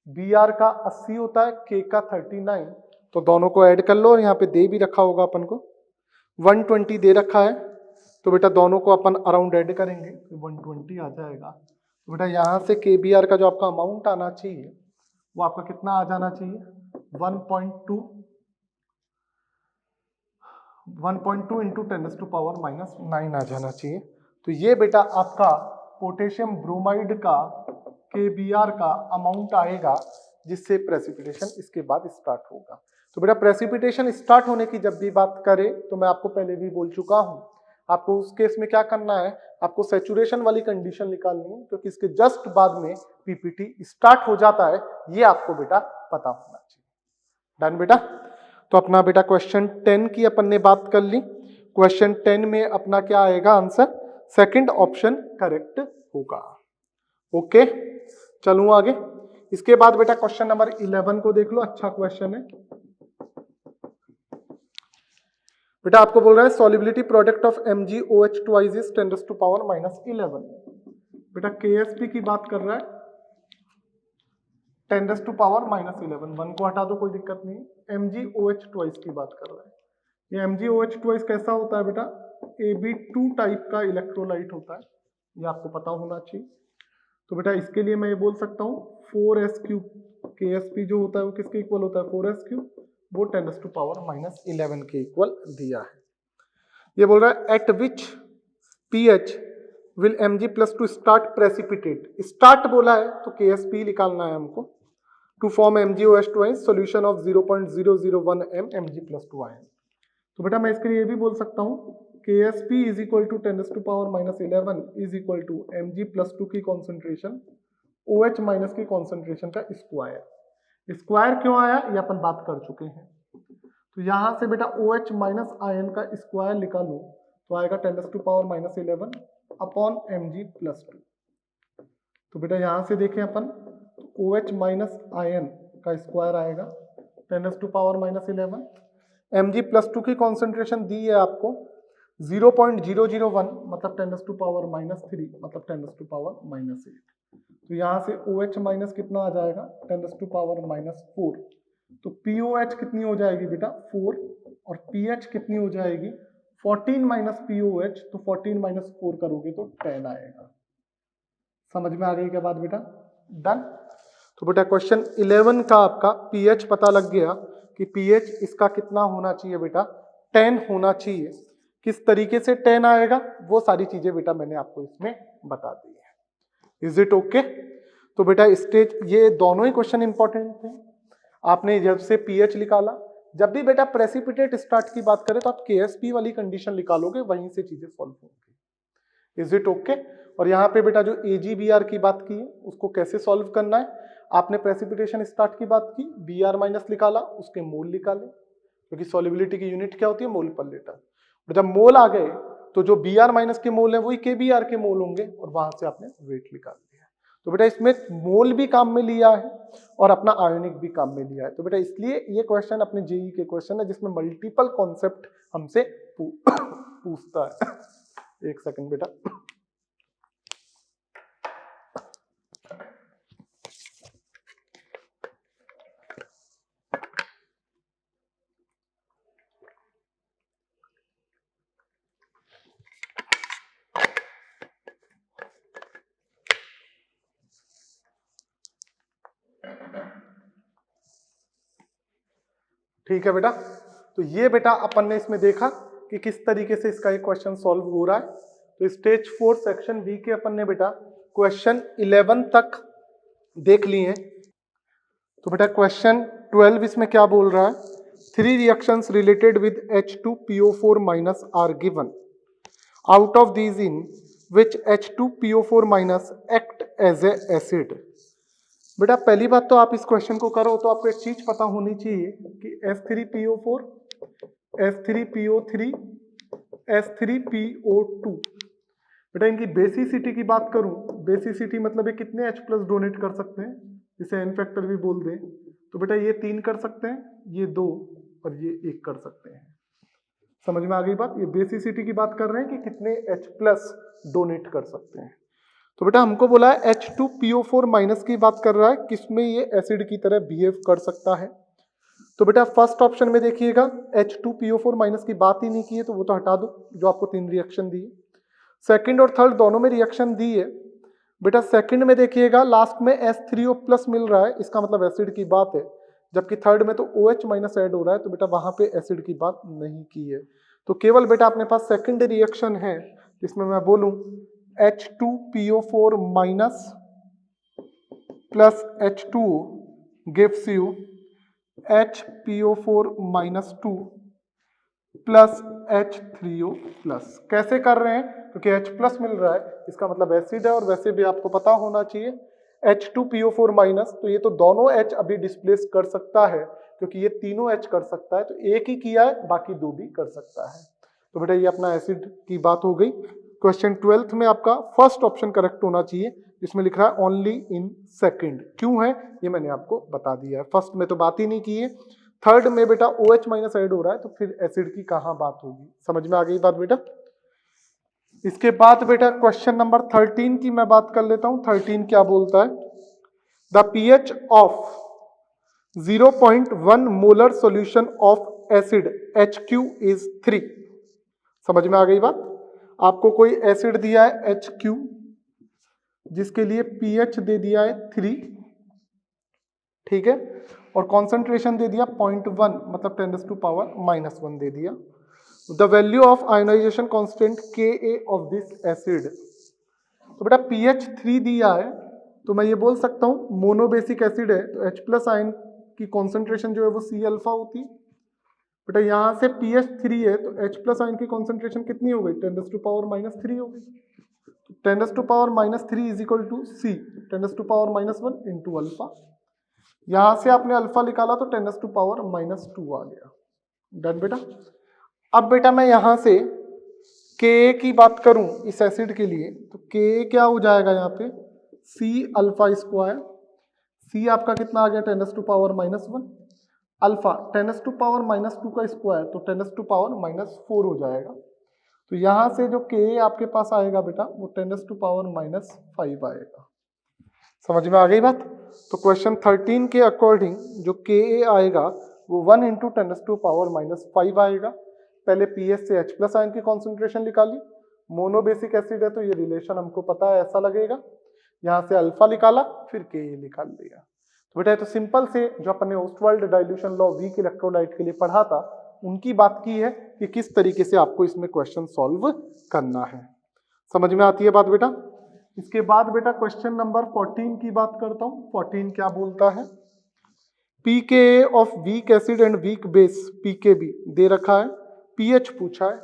Br का 80 होता है, K का 39, तो दोनों को ऐड कर लो और यहाँ पे दे भी रखा होगा अपन को 120 दे रखा है, तो बेटा दोनों को अपन अराउंड ऐड करेंगे तो 120 आ जाएगा। तो बेटा यहाँ से KBr का जो आपका अमाउंट आना चाहिए वो आपका कितना आ जाना चाहिए, 1.2 इंटू 10⁻⁻9 आ जाना चाहिए। तो ये बेटा आपका पोटेशियम ब्रोमाइड का KBr का अमाउंट आएगा जिससे प्रेसिपिटेशन इसके बाद स्टार्ट होगा। तो बेटा प्रेसिपिटेशन स्टार्ट होने की जब भी बात करें तो मैं आपको पहले भी बोल चुका हूं, आपको उस केस में क्या करना है, आपको सैचुरेशन वाली कंडीशन निकालनी है, क्योंकि इसके जस्ट बाद में पीपीटी स्टार्ट हो जाता है, ये आपको बेटा पता होना चाहिए। डन बेटा। तो अपना बेटा क्वेश्चन 10 की अपन ने बात कर ली। क्वेश्चन 10 में अपना क्या आएगा आंसर, सेकंड ऑप्शन करेक्ट होगा। ओके चलूं आगे। इसके बाद बेटा क्वेश्चन नंबर 11 को देख लो, अच्छा क्वेश्चन है बेटा। आपको बोल रहा है solubility product of MgOH twice is 10⁻⁻11। बेटा KSP की बात कर रहा है, 10⁻⁻11, 1 को हटा दो कोई दिक्कत नहीं। MgOH ट्वाइस की बात कर रहा है। ये MgOH ट्वाइस कैसा होता है बेटा, Ab2 टाइप का इलेक्ट्रोलाइट होता है, ये आपको पता होना चाहिए। तो बेटा इसके लिए मैं ये बोल सकता हूँ 4s3, KSP जो होता है वो किसके इक्वल होता है, 4s3, वो 10⁻⁻11 के इक्वल दिया है। ये बोल रहा है at which pH will Mg+2 start precipitate. Start बोला है तो KSP निकालना है हमको, to form MgOH twice solution of 0.001 m Mg+2 ion. तो बेटा मैं इसके लिए ये भी बोल सकता हूँ KSP is equal to 10⁻⁻11 is equal to Mg+2 की कॉन्सेंट्रेशन OH माइनस की कॉन्सेंट्रेशन का स्क्वायर। स्क्वायर क्यों आया ये अपन बात कर चुके हैं। तो यहां से बेटा OH माइनस आयन का स्क्वायर निकालो तो आएगा 10⁻⁻11 अपॉन Mg+2। तो बेटा यहां से देखें अपन तो OH माइनस आयन का स्क्वायर आएगा 10⁻⁻11, Mg+2 की कॉन्सेंट्रेशन दी है आपको 0.001 मतलब 10⁻⁻3 मतलब 10⁻⁻8। तो यहाँ से OH माइनस कितना आ जाएगा 10⁻⁻4। तो POH कितनी हो जाएगी बेटा 4 और PH कितनी हो जाएगी 14 माइनस POH। तो 14 माइनस 4 करोगे तो 10 आएगा। समझ में आ गई क्या बात बेटा, डन। तो बेटा क्वेश्चन 11 का आपका pH पता लग गया कि pH इसका कितना होना चाहिए बेटा 10 होना चाहिए। किस तरीके से 10 आएगा वो सारी चीजें बेटा मैंने आपको इसमें बता दी है। Is it okay. तो बेटा स्टेज ये दोनों ही क्वेश्चन इंपॉर्टेंट थे। आपने जब से pH निकाला, जब भी बेटा प्रेसिपिटेट स्टार्ट की बात करें तो आप KSP वाली कंडीशन निकालोगे, वहीं से चीजें सॉल्व होंगी। Is it okay. और यहाँ पे बेटा जो AgBr की बात की है उसको कैसे सॉल्व करना है, आपने प्रेसिपिटेशन स्टार्ट की बात की, Br माइनस निकाला, उसके मोल निकाले, क्योंकि सॉल्युबिलिटी की यूनिट क्या होती है मोल पर लीटर। जब मोल आ गए तो जो Br माइनस के मोल है वही KBr के मोल होंगे और वहां से आपने वेट निकाल दिया। तो बेटा इसमें मोल भी काम में लिया है और अपना आयोनिक भी काम में लिया है। तो बेटा इसलिए ये क्वेश्चन अपने जेईई के क्वेश्चन है जिसमें मल्टीपल कॉन्सेप्ट हमसे पूछता है। एक सेकंड बेटा। ठीक है बेटा। तो ये बेटा अपन ने इसमें देखा कि किस तरीके से इसका एक क्वेश्चन सॉल्व हो रहा है। तो स्टेज 4 सेक्शन बी के अपन ने बेटा क्वेश्चन 11 तक देख लिए हैं। तो बेटा क्वेश्चन 12 इसमें क्या बोल रहा है, 3 reactions related with H2PO4 minus are given, out of these in which H2PO4 minus act as a acid. बेटा पहली बात तो आप इस क्वेश्चन को करो तो आपको एक चीज पता होनी चाहिए कि F3PO4, F3PO3, H3PO2, बेटा इनकी बेसिसिटी की बात करूं, बेसिसिटी मतलब ये कितने H प्लस डोनेट कर सकते हैं, जिसे n फैक्टर भी बोल दें। तो बेटा ये 3 कर सकते हैं, ये 2 और ये 1 कर सकते हैं। समझ में आ गई बात। ये बेसिसिटी की बात कर रहे हैं कि कितने H प्लस डोनेट कर सकते हैं। तो बेटा हमको बोला है H2PO4 माइनस की बात कर रहा है, किसमें ये एसिड की तरह बिहेव कर सकता है। तो बेटा फर्स्ट ऑप्शन में देखिएगा H2PO4 माइनस की बात ही नहीं की है तो वो तो हटा दो, जो आपको 3 रिएक्शन दी है। सेकंड और थर्ड दोनों में रिएक्शन दी है। बेटा सेकंड में देखिएगा लास्ट में H3O प्लस मिल रहा है, इसका मतलब एसिड की बात है, जबकि थर्ड में तो OH माइनस ऐड हो रहा है, तो बेटा वहां पे एसिड की बात नहीं की है। तो केवल बेटा अपने पास सेकंड रिएक्शन है जिसमें मैं बोलूं H2PO4 minus plus H2O gives you HPO4 minus 2 plus H3O plus. कैसे कर रहे हैं? क्योंकि H प्लस मिल रहा है, इसका मतलब एसिड है, और वैसे भी आपको पता होना चाहिए H2PO4 माइनस, तो ये तो दोनों H अभी डिस्प्लेस कर सकता है, क्योंकि ये तीनों H कर सकता है, तो एक ही किया है, बाकी दो भी कर सकता है। तो बेटा ये अपना एसिड की बात हो गई। क्वेश्चन 12th में आपका फर्स्ट ऑप्शन करेक्ट होना चाहिए, जिसमें लिख रहा है ओनली इन सेकंड। क्यों है ये मैंने आपको बता दिया है, फर्स्ट में तो बात ही नहीं की है। थर्ड में बेटा OH माइनस ऐड हो रहा है, तो फिर एसिड की कहां बात होगी, समझ में आ गई बात बेटा। इसके बाद बेटा क्वेश्चन नंबर 13 की मैं बात कर लेता हूं। 13 क्या बोलता है? The pH of 0.1 molar solution of acid HQ is 3। समझ में आ गई बात। आपको कोई एसिड दिया है HQ, जिसके लिए pH दे दिया है 3, ठीक है, और कॉन्सेंट्रेशन दे दिया 0.1, मतलब 10⁻⁻1 दे दिया। The value of ionisation constant Ka of this acid. तो बेटा pH 3 दिया है, तो मैं ये बोल सकता हूं मोनोबेसिक एसिड है, तो H प्लस आयन की कॉन्सेंट्रेशन जो है वो C अल्फा होती है। बेटा यहां से pH 3 है, तो H प्लस आयन की कॉन्सेंट्रेशन कितनी हो गई? 10⁻⁻3 हो गई। 10⁻³ is equal to C 10⁻⁻1 into alpha. यहां से आपने अल्फा निकाला तो 10⁻⁻2 आ गया। डन बेटा। अब बेटा मैं यहां से Ka की बात करूं इस एसिड के लिए, तो Ka क्या हो जाएगा यहाँ पे? C alpha square. C आपका कितना आ गया? 10⁻⁻1। अल्फा 10⁻⁻2 का स्क्वायर, तो 10⁻⁻4 हो जाएगा। तो यहां से जो Ka आपके पास आएगा बेटा, वो 10⁻⁻5 आएगा। समझ में आ गई बात। तो क्वेश्चन 13 के अकॉर्डिंग जो Ka आएगा वो 1 इंटू 10⁻⁻5 आएगा। पहले pH से H प्लस आयन की कॉन्सेंट्रेशन निकाली, मोनोबेसिक एसिड है तो ये रिलेशन हमको पता है, ऐसा लगेगा। यहाँ से अल्फा निकाला, फिर Ka निकाल दिया। तो बेटा तो सिंपल से जो अपने Ostwald dilution law weak electrolyte के लिए पढ़ा था, उनकी बात की है कि किस तरीके से आपको इसमें क्वेश्चन सॉल्व करना है। समझ में आती है बात बेटा। इसके बाद बेटा क्वेश्चन नंबर 14 की बात करता हूं। 14 क्या बोलता है? pKa of weak acid and weak base pKb दे रखा है, pH पूछा है।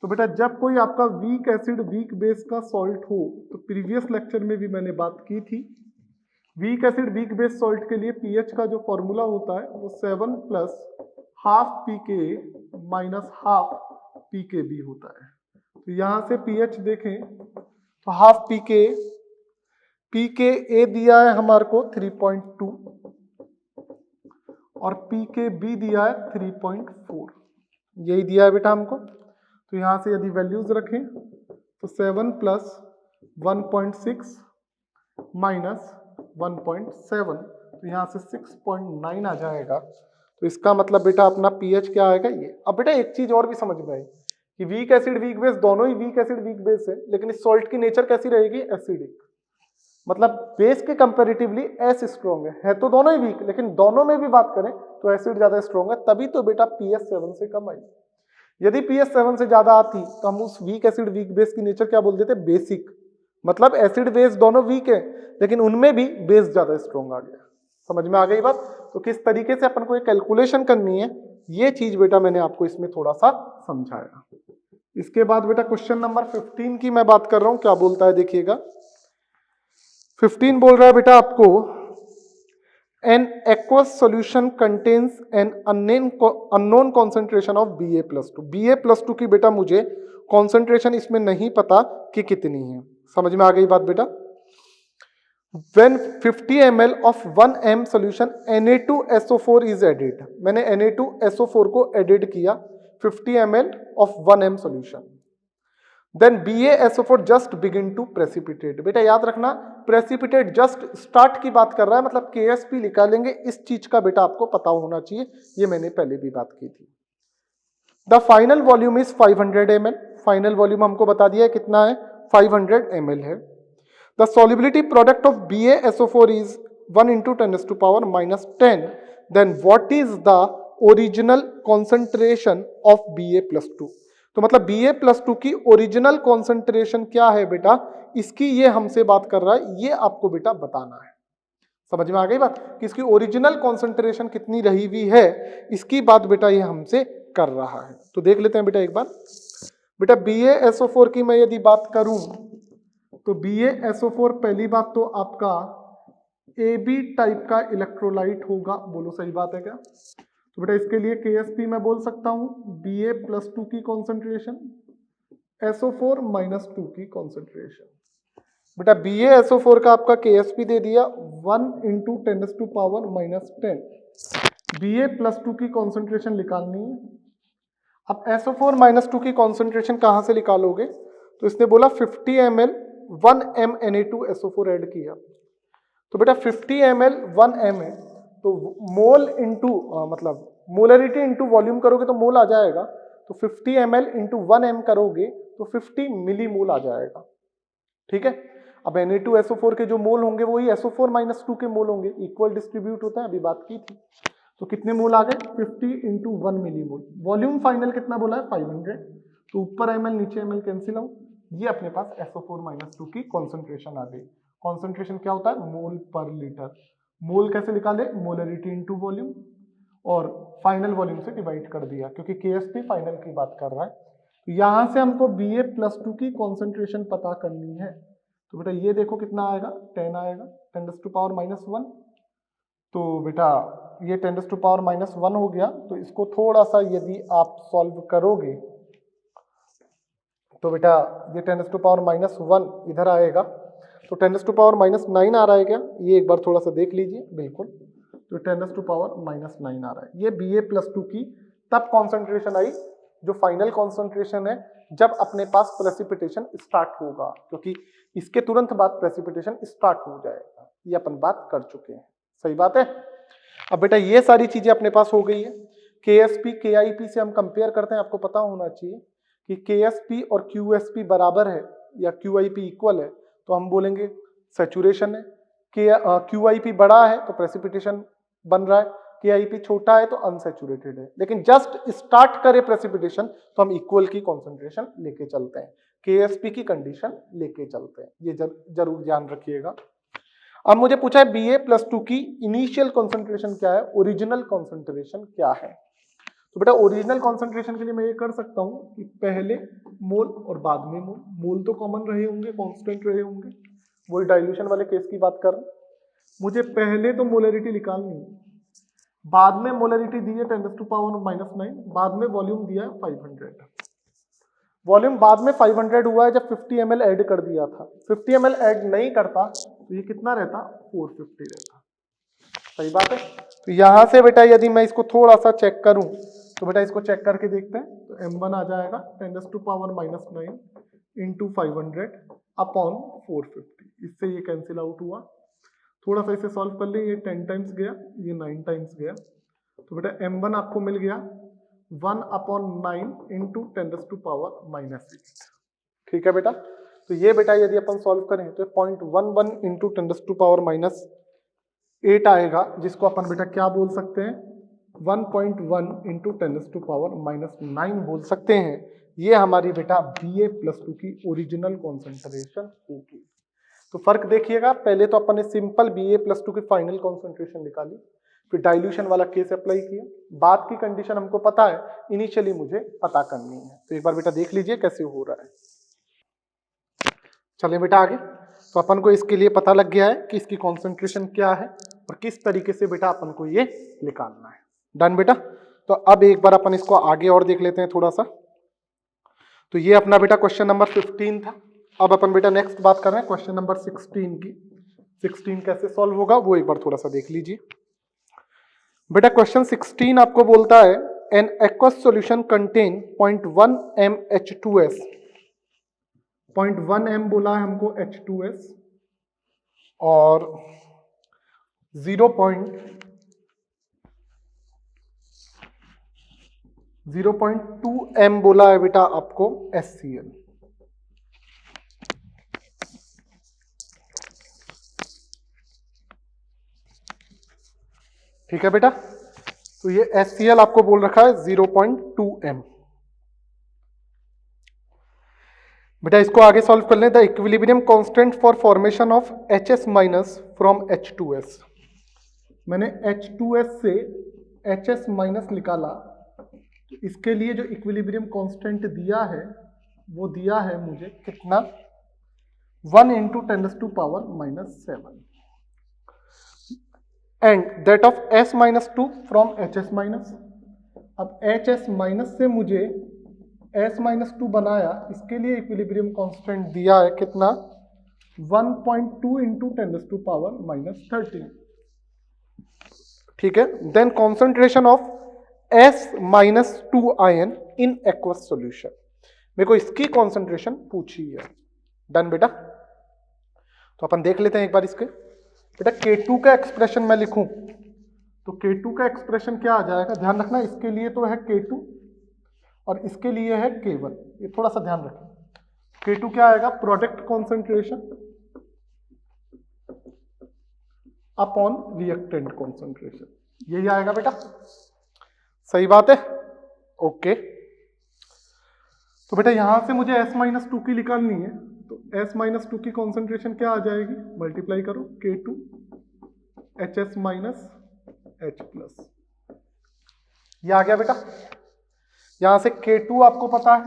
तो बेटा जब कोई आपका वीक एसिड वीक बेस का सॉल्ट हो, तो प्रीवियस लेक्चर में भी मैंने बात की थी, weak acid weak base salt के लिए pH का जो फॉर्मूला होता है वो 7 plus half pKa minus half pKb होता है। तो यहां से pH देखें तो हाफ pKa दिया है हमारे को 3.2 और pKb दिया है 3.4, यही दिया है बेटा हमको। तो यहां से यदि वैल्यूज रखें तो 7 प्लस 1.6 माइनस 1.7, तो यहाँ से 6.9 आ जाएगा। तो इसका मतलब बेटा अपना pH क्या आएगा ये। अब बेटा एक चीज और भी समझ में आई कि वीक एसिड वीक बेस, दोनों ही वीक एसिड वीक बेस है, लेकिन इस सॉल्ट की नेचर कैसी रहेगी? एसिडिक। मतलब बेस के कंपैरेटिवली एस स्ट्रॉन्ग है तो दोनों ही वीक, लेकिन दोनों में भी बात करें तो एसिड ज्यादा स्ट्रॉन्ग है, तभी तो बेटा pH 7 से कम आई। यदि pH 7 से ज्यादा आती तो हम उस वीक एसिड वीक बेस की नेचर क्या बोल देते? बेसिक। मतलब एसिड बेस दोनों वीक है, लेकिन उनमें भी बेस ज्यादा स्ट्रॉन्ग आ गया। समझ में आ गई बात। तो किस तरीके से अपन को एक कैलकुलेशन करनी है, ये चीज बेटा मैंने आपको इसमें थोड़ा सा समझाया। इसके बाद बेटा क्वेश्चन नंबर 15 की मैं बात कर रहा हूं, क्या बोलता है देखिएगा। 15 बोल रहा है बेटा आपको, N aqueous solution contains an unknown concentration of Ba+2। Ba+2 की बेटा मुझे कॉन्सेंट्रेशन इसमें नहीं पता कि कितनी है। समझ में आ गई बात बेटा। When 50 ml of 1 m solution Na2SO4 is added, मैंने Na2SO4 को एडेड किया 50 ml of 1 m solution, then BaSO4 just begin to precipitate। बेटा याद रखना प्रेसिपिटेट जस्ट स्टार्ट की बात कर रहा है, मतलब KSP निकालेंगे, इस चीज का बेटा आपको पता होना चाहिए, ये मैंने पहले भी बात की थी। The final volume is 500 ml। Final volume हमको बता दिया है कितना है? 500 ml है। The solubility product of BaSO4 is 1 into 10⁻⁻10, then what is the original concentration of Ba+2। तो मतलब Ba+2 की ओरिजिनल कॉन्सेंट्रेशन क्या है बेटा, इसकी ये हमसे बात कर रहा है, ये आपको बेटा बताना है। समझ में आ गई बात कि इसकी ओरिजिनल कॉन्सेंट्रेशन कितनी रही हुई है, इसकी बात बेटा ये हमसे कर रहा है। तो देख लेते हैं बेटा एक बार। बेटा BaSO4 की मैं यदि बात करूं तो BaSO4 पहली बात तो आपका AB टाइप का इलेक्ट्रोलाइट होगा। बोलो सही बात है क्या? तो बेटा इसके लिए KSP मैं बोल सकता हूं Ba+2 की कॉन्सेंट्रेशन, SO4-2 की कॉन्सेंट्रेशन। बेटा BaSO4 का आपका KSP दे दिया 1 × 10⁻⁻10। Ba+2 की कॉन्सेंट्रेशन निकालनी है। अब SO4-2 की कॉन्सेंट्रेशन कहां से निकालोगे? तो इसने बोला 50 ml 1 m Na2SO4 ऐड किया। तो बेटा 50 ml 1 m है, तो मोल इंटू मतलब मोलरिटी इंटू वॉल्यूम करोगे तो मोल आ जाएगा। तो 50 ml इंटू 1 m करोगे तो 50 मिलीमोल आ जाएगा। ठीक है। अब Na2SO4 के जो मोल होंगे वही SO4-2 के मोल होंगे, इक्वल डिस्ट्रीब्यूट होता है, अभी बात की थी। तो कितने मोल आ गए? 50 इंटू 1 मिलीमोल। वॉल्यूम फाइनल कितना बोला है? 500। तो ऊपर ml नीचे ml कैंसिल आउट, ये अपने पास SO4-2 की कॉन्सेंट्रेशन आ गई। कॉन्सेंट्रेशन क्या होता है? मोल पर लीटर। मोल कैसे निकाले? मोलरिटी इंटू वॉल्यूम, और फाइनल वॉल्यूम से डिवाइड कर दिया, क्योंकि KSP फाइनल की बात कर रहा है। तो यहां से हमको Ba+2 की कॉन्सेंट्रेशन पता करनी है। तो बेटा ये देखो कितना आएगा, 10 आएगा, 10⁻⁻1। तो बेटा ये 10⁻⁻1 हो गया। तो इसको थोड़ा सा यदि आप सॉल्व करोगे तो बेटा ये 10⁻⁻1 इधर आएगा, तो 10⁻⁻9 आ रहा है क्या? ये एक बार थोड़ा सा देख लीजिए। बिल्कुल, तो 10⁻⁻9 आ रहा है। ये Ba+2 की तब कॉन्सेंट्रेशन आई जो फाइनल कॉन्सेंट्रेशन है जब अपने पास प्रेसिपिटेशन स्टार्ट होगा, क्योंकि इसके तुरंत बाद प्रेसिपिटेशन स्टार्ट हो जाएगा। ये अपन बात कर चुके हैं, सही बात है। अब बेटा ये सारी चीजें अपने पास हो गई है। KSP KIP से हम कंपेयर करते हैं, आपको पता होना चाहिए कि KSP और QSP बराबर है या QIP इक्वल है, तो हम बोलेंगे सैचुरेशन है। QIP बड़ा है तो प्रेसिपिटेशन बन रहा है, KIP छोटा है तो अनसैचुरेटेड है। लेकिन जस्ट स्टार्ट करे प्रेसिपिटेशन तो हम इक्वल की कॉन्सेंट्रेशन लेके चलते हैं, KSP की कंडीशन लेके चलते हैं, ये जरूर ध्यान रखिएगा। अब मुझे पूछा है Ba+2 की इनिशियल कॉन्सेंट्रेशन क्या है, ओरिजिनल कॉन्सेंट्रेशन क्या है। तो बेटा ओरिजिनल कॉन्सेंट्रेशन के लिए मैं ये कर सकता हूं कि पहले मोल और बाद में मोल। मोल तो कॉमन रहे होंगे, कांस्टेंट रहे होंगे, वही डाइल्यूशन वाले केस की बात कर रहे हैं। मुझे पहले तो मोलरिटी निकालनी है, बाद में मोलरिटी दी है 10⁻⁻9, बाद में वॉल्यूम दिया है 500। वॉल्यूम बाद में 500 हुआ है जब 50 ml ऐड कर दिया था। 50 ml ऐड नहीं करता तो ये कितना रहता? 450 रहता। सही बात है। तो यहां से बेटा यदि मैं इसको थोड़ा सा चेक करूं तो बेटा इसको चेक करके देखते हैं। तो M1 आ जाएगा 10⁻⁻9 इंटू 500 अपॉन 450। इससे ये कैंसिल आउट हुआ। थोड़ा सा इसे सॉल्व कर ले, ये 10 टाइम्स गया, ये 9 टाइम्स गया। तो बेटा M1 आपको मिल गया 1/9 इंटू 10⁻⁻8। ठीक है बेटा। तो ये बेटा यदि अपन सॉल्व करें तो 0.11 इंटू 10⁻8 आएगा, जिसको अपन बेटा क्या बोल सकते हैं? 1.1 इंटू 10⁻⁻9 बोल सकते हैं। ये हमारी बेटा Ba+2 की ओरिजिनल कॉन्सेंट्रेशन होगी। तो फर्क देखिएगा, पहले तो अपन ने सिंपल Ba+2 की फाइनल कॉन्सेंट्रेशन निकाली, फिर डाइल्यूशन वाला केस अप्लाई किया, बाद की कंडीशन हमको पता है, इनिशियली मुझे पता करनी है। तो एक बार बेटा देख लीजिए कैसे हो रहा है। चलिए बेटा आगे। तो अपन को इसके लिए पता लग गया है कि इसकी कॉन्सेंट्रेशन क्या है और किस तरीके से बेटा अपन को ये निकालना है। डन बेटा। तो अब एक बार अपन इसको आगे और देख लेते हैं थोड़ा सा। तो ये अपना बेटा क्वेश्चन नंबर 15 था। अब अपन बेटा नेक्स्ट बात कर रहे हैं क्वेश्चन नंबर 16 की। 16 कैसे सॉल्व होगा वो एक बार थोड़ा सा देख लीजिए। बेटा क्वेश्चन 16 आपको बोलता है an aqueous solution contain 0.1 m H2S। 0.1 m बोला है हमको H2S और 0.2 m बोला है बेटा आपको HCl। ठीक है बेटा। तो ये HCl आपको बोल रखा है 0.2 m। बेटा इसको आगे सॉल्व कर लें। The equilibrium constant for formation of HS minus from H2S। मैंने H2S से HS माइनस निकाला, तो इसके लिए जो इक्विलिब्रियम कांस्टेंट दिया है वो दिया है मुझे कितना, 1 × 10⁻⁻7 and that of S-2 from HS minus. अब HS माइनस से मुझे S-2 बनाया, इसके लिए इक्विलिब्रियम कांस्टेंट दिया है कितना, 1.2 × 10⁻13। ठीक है। Then concentration of S-2 ion in aqueous solution. मेरे को इसकी कॉन्सेंट्रेशन पूछी है। डन बेटा। तो अपन देख लेते हैं एक बार इसके। बेटा K2 का एक्सप्रेशन मैं लिखूं तो K2 का एक्सप्रेशन क्या आ जाएगा, ध्यान रखना इसके लिए तो है K2 और इसके लिए है K1, ये थोड़ा सा ध्यान रखें। K2 क्या आएगा, product concentration upon reactant concentration, यही आएगा बेटा। सही बात है, ओके। तो बेटा यहां से मुझे S-2 की निकालनी है, तो S-2 की कॉन्सेंट्रेशन क्या आ जाएगी, मल्टीप्लाई करो K2 HS minus H plus, ये आ गया बेटा। यहां से K2 आपको पता है,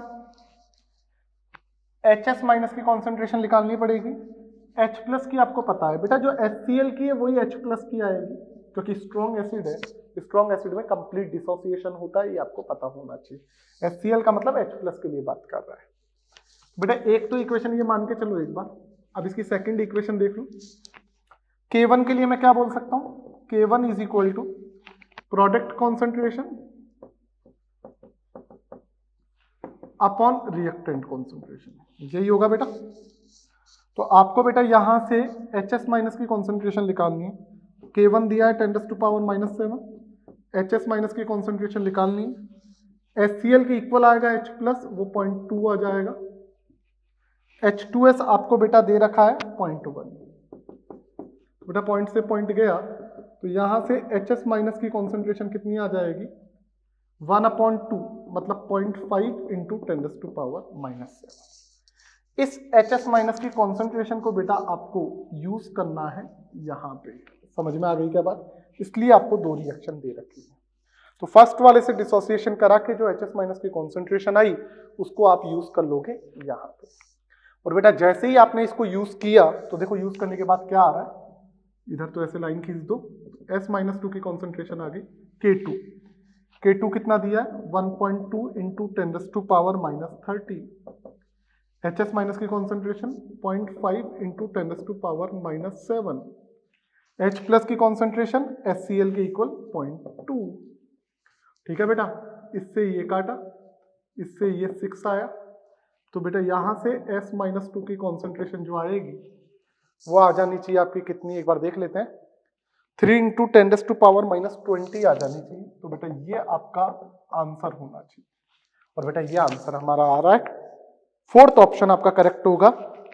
HS माइनस की कॉन्सेंट्रेशन निकालनी पड़ेगी, H प्लस की आपको पता है बेटा, जो HCl की है वही H प्लस की आएगी, क्योंकि स्ट्रॉन्ग एसिड है, स्ट्रॉन्ग एसिड में कंप्लीट डिसोसिएशन होता है, ये आपको पता होना चाहिए। HCl का मतलब H प्लस के लिए बात कर रहा है बेटा। एक तो इक्वेशन ये मान के चलो एक बार। अब इसकी सेकंड इक्वेशन देख लो। K1 के लिए मैं क्या बोल सकता हूं, K1 is equal to product concentration upon reactant concentration, यही होगा बेटा। तो आपको बेटा यहां से HS माइनस की कॉन्सेंट्रेशन निकालनी है। K1 दिया है 10⁻⁻7, HS माइनस की कॉन्सेंट्रेशन निकालनी है। HCl के इक्वल आएगा H प्लस, वो 0.2 आ जाएगा। H2S आपको बेटा दे रखा है 0.1, बेटा पॉइंट से पॉइंट गया, तो यहां से HS माइनस की कॉन्सेंट्रेशन कितनी आ जाएगी, 1/2 मतलब 0.5 × 10⁻⁻7। इस HS माइनस की कॉन्सेंट्रेशन को बेटा आपको यूज करना है यहां पे। समझ में आ गई क्या बात, इसलिए आपको दो रिएक्शन दे रखी है। तो फर्स्ट वाले से डिसोसिएशन करा के जो HS माइनस की कॉन्सेंट्रेशन आई उसको आप यूज कर लोगे यहां पे। और बेटा जैसे ही आपने इसको यूज किया तो देखो यूज करने के बाद क्या आ रहा है, इधर तो ऐसे लाइन खींच दो, S-2 की कॉन्सेंट्रेशन आ गई K2। K2 कितना दिया है, 1.2 × 10⁻⁻13। HS माइनस की कॉन्सेंट्रेशन 0.5 × 10⁻⁻7। H प्लस की कॉन्सेंट्रेशन HCl के इक्वल 0.2। ठीक है बेटा, इससे ये काटा, इससे ये 6 आया, तो बेटा यहां से S-2 की कॉन्सेंट्रेशन जो आएगी वो आ जानी चाहिए आपकी कितनी, एक बार देख लेते हैं, 3 × 10⁻⁻20 आ जानी चाहिए। तो बेटा ये आपका आंसर होना चाहिए, और बेटा ये आंसर हमारा आ रहा है, फोर्थ ऑप्शन आपका करेक्ट होगा।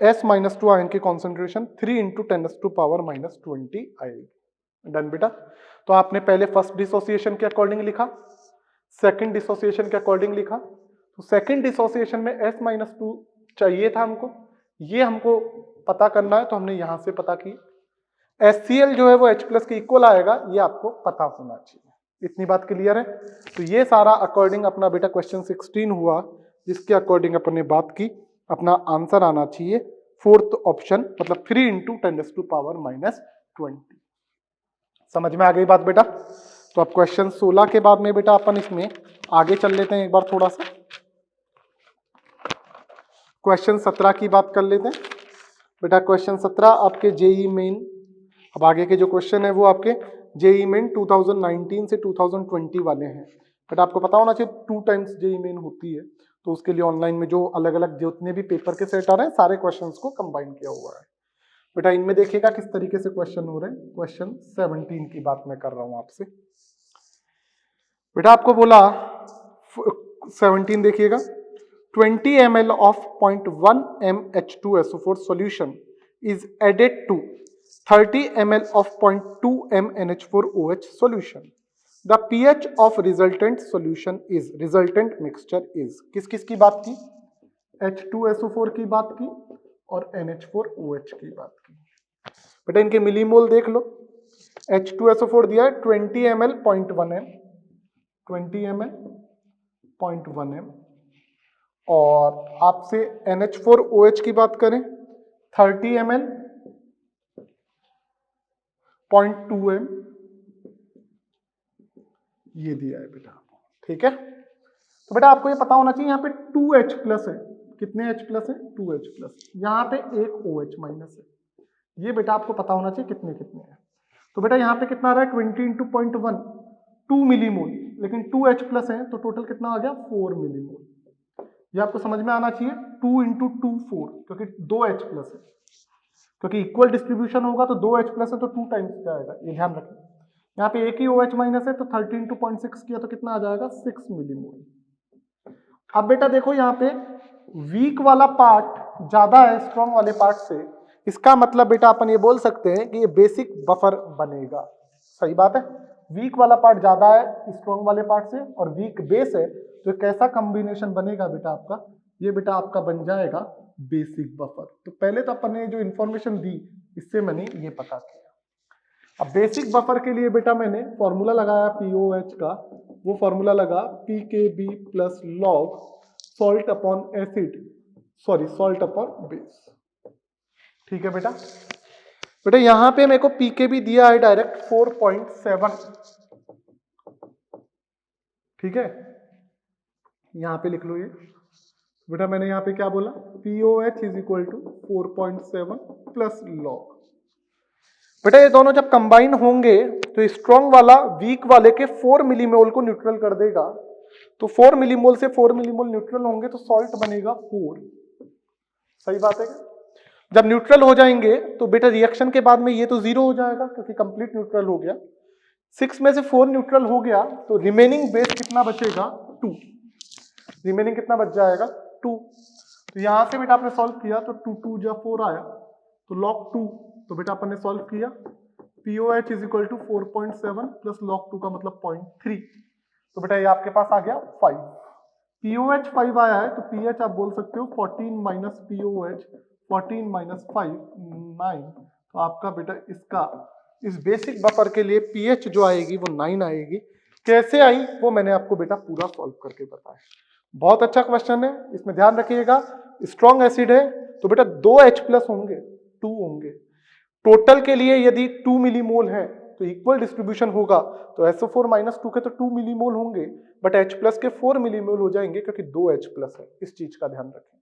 S-2 आयन की कॉन्सेंट्रेशन 3 × 10⁻⁻20 आएगी। डन बेटा। तो आपने पहले फर्स्ट डिसोसिएशन के अकॉर्डिंग लिखा, सेकंड डिसोसिएशन के अकॉर्डिंग लिखा। तो सेकंड डिसोसिएशन में S-2 चाहिए था हमको, ये हमको पता करना है, तो हमने यहां से पता की। HCl जो है वो H प्लस के इक्वल आएगा, ये आपको पता होना चाहिए। इतनी बात क्लियर है। तो ये सारा अकॉर्डिंग अपना बेटा क्वेश्चन 16 हुआ, जिसके अकॉर्डिंग अपन ने बात की। अपना आंसर आना चाहिए फोर्थ ऑप्शन, मतलब 3 × 10⁻⁻20। समझ में आ गई बात बेटा। तो अब क्वेश्चन 16 के बाद में बेटा अपन इसमें आगे चल लेते हैं एक बार थोड़ा सा। क्वेश्चन 17 की बात कर लेते हैं बेटा। क्वेश्चन 17 आपके जेई मेन, अब आगे के जो क्वेश्चन है वो आपके जेई मेन 2019 से 2020 वाले हैं। बट आपको पता होना चाहिए 2 टाइम्स जेई मेन होती है, तो उसके लिए ऑनलाइन में जो अलग अलग जितने भी पेपर के सेट आ रहे हैं सारे क्वेश्चंस को कंबाइन किया हुआ है बेटा। इनमें देखिएगा किस तरीके से क्वेश्चन हो रहे हैं। क्वेश्चन 17 की बात मैं कर रहा हूं आपसे बेटा। आपको बोला 17 देखिएगा, 20 ml of 0.1 m H2SO4 solution is added to 30 ml of 0.2 m NH4OH solution. The pH of resultant solution is, resultant mixture is, किस किस की बात की, H2SO4 की बात की और NH4OH की बात की। बेटा इनके मिलीमोल देख लो। H2SO4 दिया है 20 ml 0.1 m, 20 ml 0.1 m, और आपसे NH4OH की बात करें 30 ml 0.2 m, ये दिया है बेटा। ठीक है, तो बेटा आपको ये पता होना चाहिए यहाँ पे 2H प्लस है। कितने H प्लस है? 2H plus. यहाँ पे एक OH माइनस है। ये बेटा आपको पता होना चाहिए कितने कितने हैं। तो बेटा यहाँ पे कितना आ रहा है 20 इंटू 0.1, 2 मिलीमोल, लेकिन 2H प्लस है तो टोटल कितना आ गया 4 मिलीमोल। ये आपको समझ में आना चाहिए। 2 इंटू 2 4, क्योंकि 2H प्लस है, क्योंकि इक्वल डिस्ट्रीब्यूशन होगा तो 2H प्लस है तो 2 टाइम्स जाएगा, ये ध्यान रखें। यहाँ पे एक ही OH माइनस है तो 30 इंटू 0.6 किया तो कितना आ जाएगा 6 मिलीमोल। अब बेटा देखो यहाँ पे वीक वाला पार्ट ज्यादा है स्ट्रॉन्ग वाले पार्ट से, इसका मतलब बेटा अपन ये बोल सकते हैं कि ये बेसिक बफर बनेगा। सही बात है, वीक वाला पार्ट ज्यादा है स्ट्रॉन्ग वाले पार्ट से और वीक बेस है, तो कैसा कॉम्बिनेशन बनेगा बेटा आपका? ये बेटा आपका बन जाएगा बेसिक बफर। तो पहले तो अपन ने जो इंफॉर्मेशन दी इससे मैंने ये पता किया। अब बेसिक बफर के लिए बेटा मैंने फॉर्मूला लगाया POH का, वो फॉर्मूला लगा PKB plus log salt upon acid, sorry salt upon base. ठीक है बेटा, बेटा यहां पे मेरे को PKB दिया है डायरेक्ट 4.7। ठीक है, यहां पे लिख लो ये बेटा। मैंने यहां पे क्या बोला? POH is equal to 4.7 plus log. बेटा ये दोनों जब कंबाइन होंगे तो स्ट्रॉन्ग वाला वीक वाले के 4 मिलीमोल को न्यूट्रल कर देगा। तो 4 मिलीमोल से 4 मिलीमोल न्यूट्रल होंगे तो सॉल्ट बनेगा 4। सही बात है क्या? जब न्यूट्रल हो जाएंगे तो बेटा रिएक्शन के बाद में ये तो 0 हो जाएगा क्योंकि कंप्लीट न्यूट्रल हो गया। 6 में से 4 न्यूट्रल हो गया तो रिमेनिंग बेस कितना बचेगा? 2। रिमेनिंग कितना बच जाएगा? 2। तो यहां से बेटा आपने सॉल्व किया तो 2 2 जा 4 आया तो log 2। तो बेटा अपन ने सॉल्व किया POH is equal to 4.7 plus log 2 का मतलब 0.3। तो बेटा ये आपके पास आ गया 5। POH 5 आया है तो pH आप बोल सकते हो 14 माइनस POH, 14 माइनस 5 9। तो आपका बेटा इसका इस बेसिक बफर के लिए pH जो आएगी वो 9 आएगी। कैसे आई वो मैंने आपको बेटा पूरा सॉल्व करके बताया। बहुत अच्छा क्वेश्चन है, इसमें ध्यान रखिएगा। स्ट्रॉन्ग एसिड है तो बेटा 2H प्लस होंगे, 2 होंगे। टोटल के लिए यदि 2 मिलीमोल है तो इक्वल डिस्ट्रीब्यूशन होगा तो SO4 माइनस 2 के तो 2 मिलीमोल होंगे, बट H प्लस के 4 मिलीमोल हो जाएंगे क्योंकि 2H प्लस है। इस चीज का ध्यान रखें।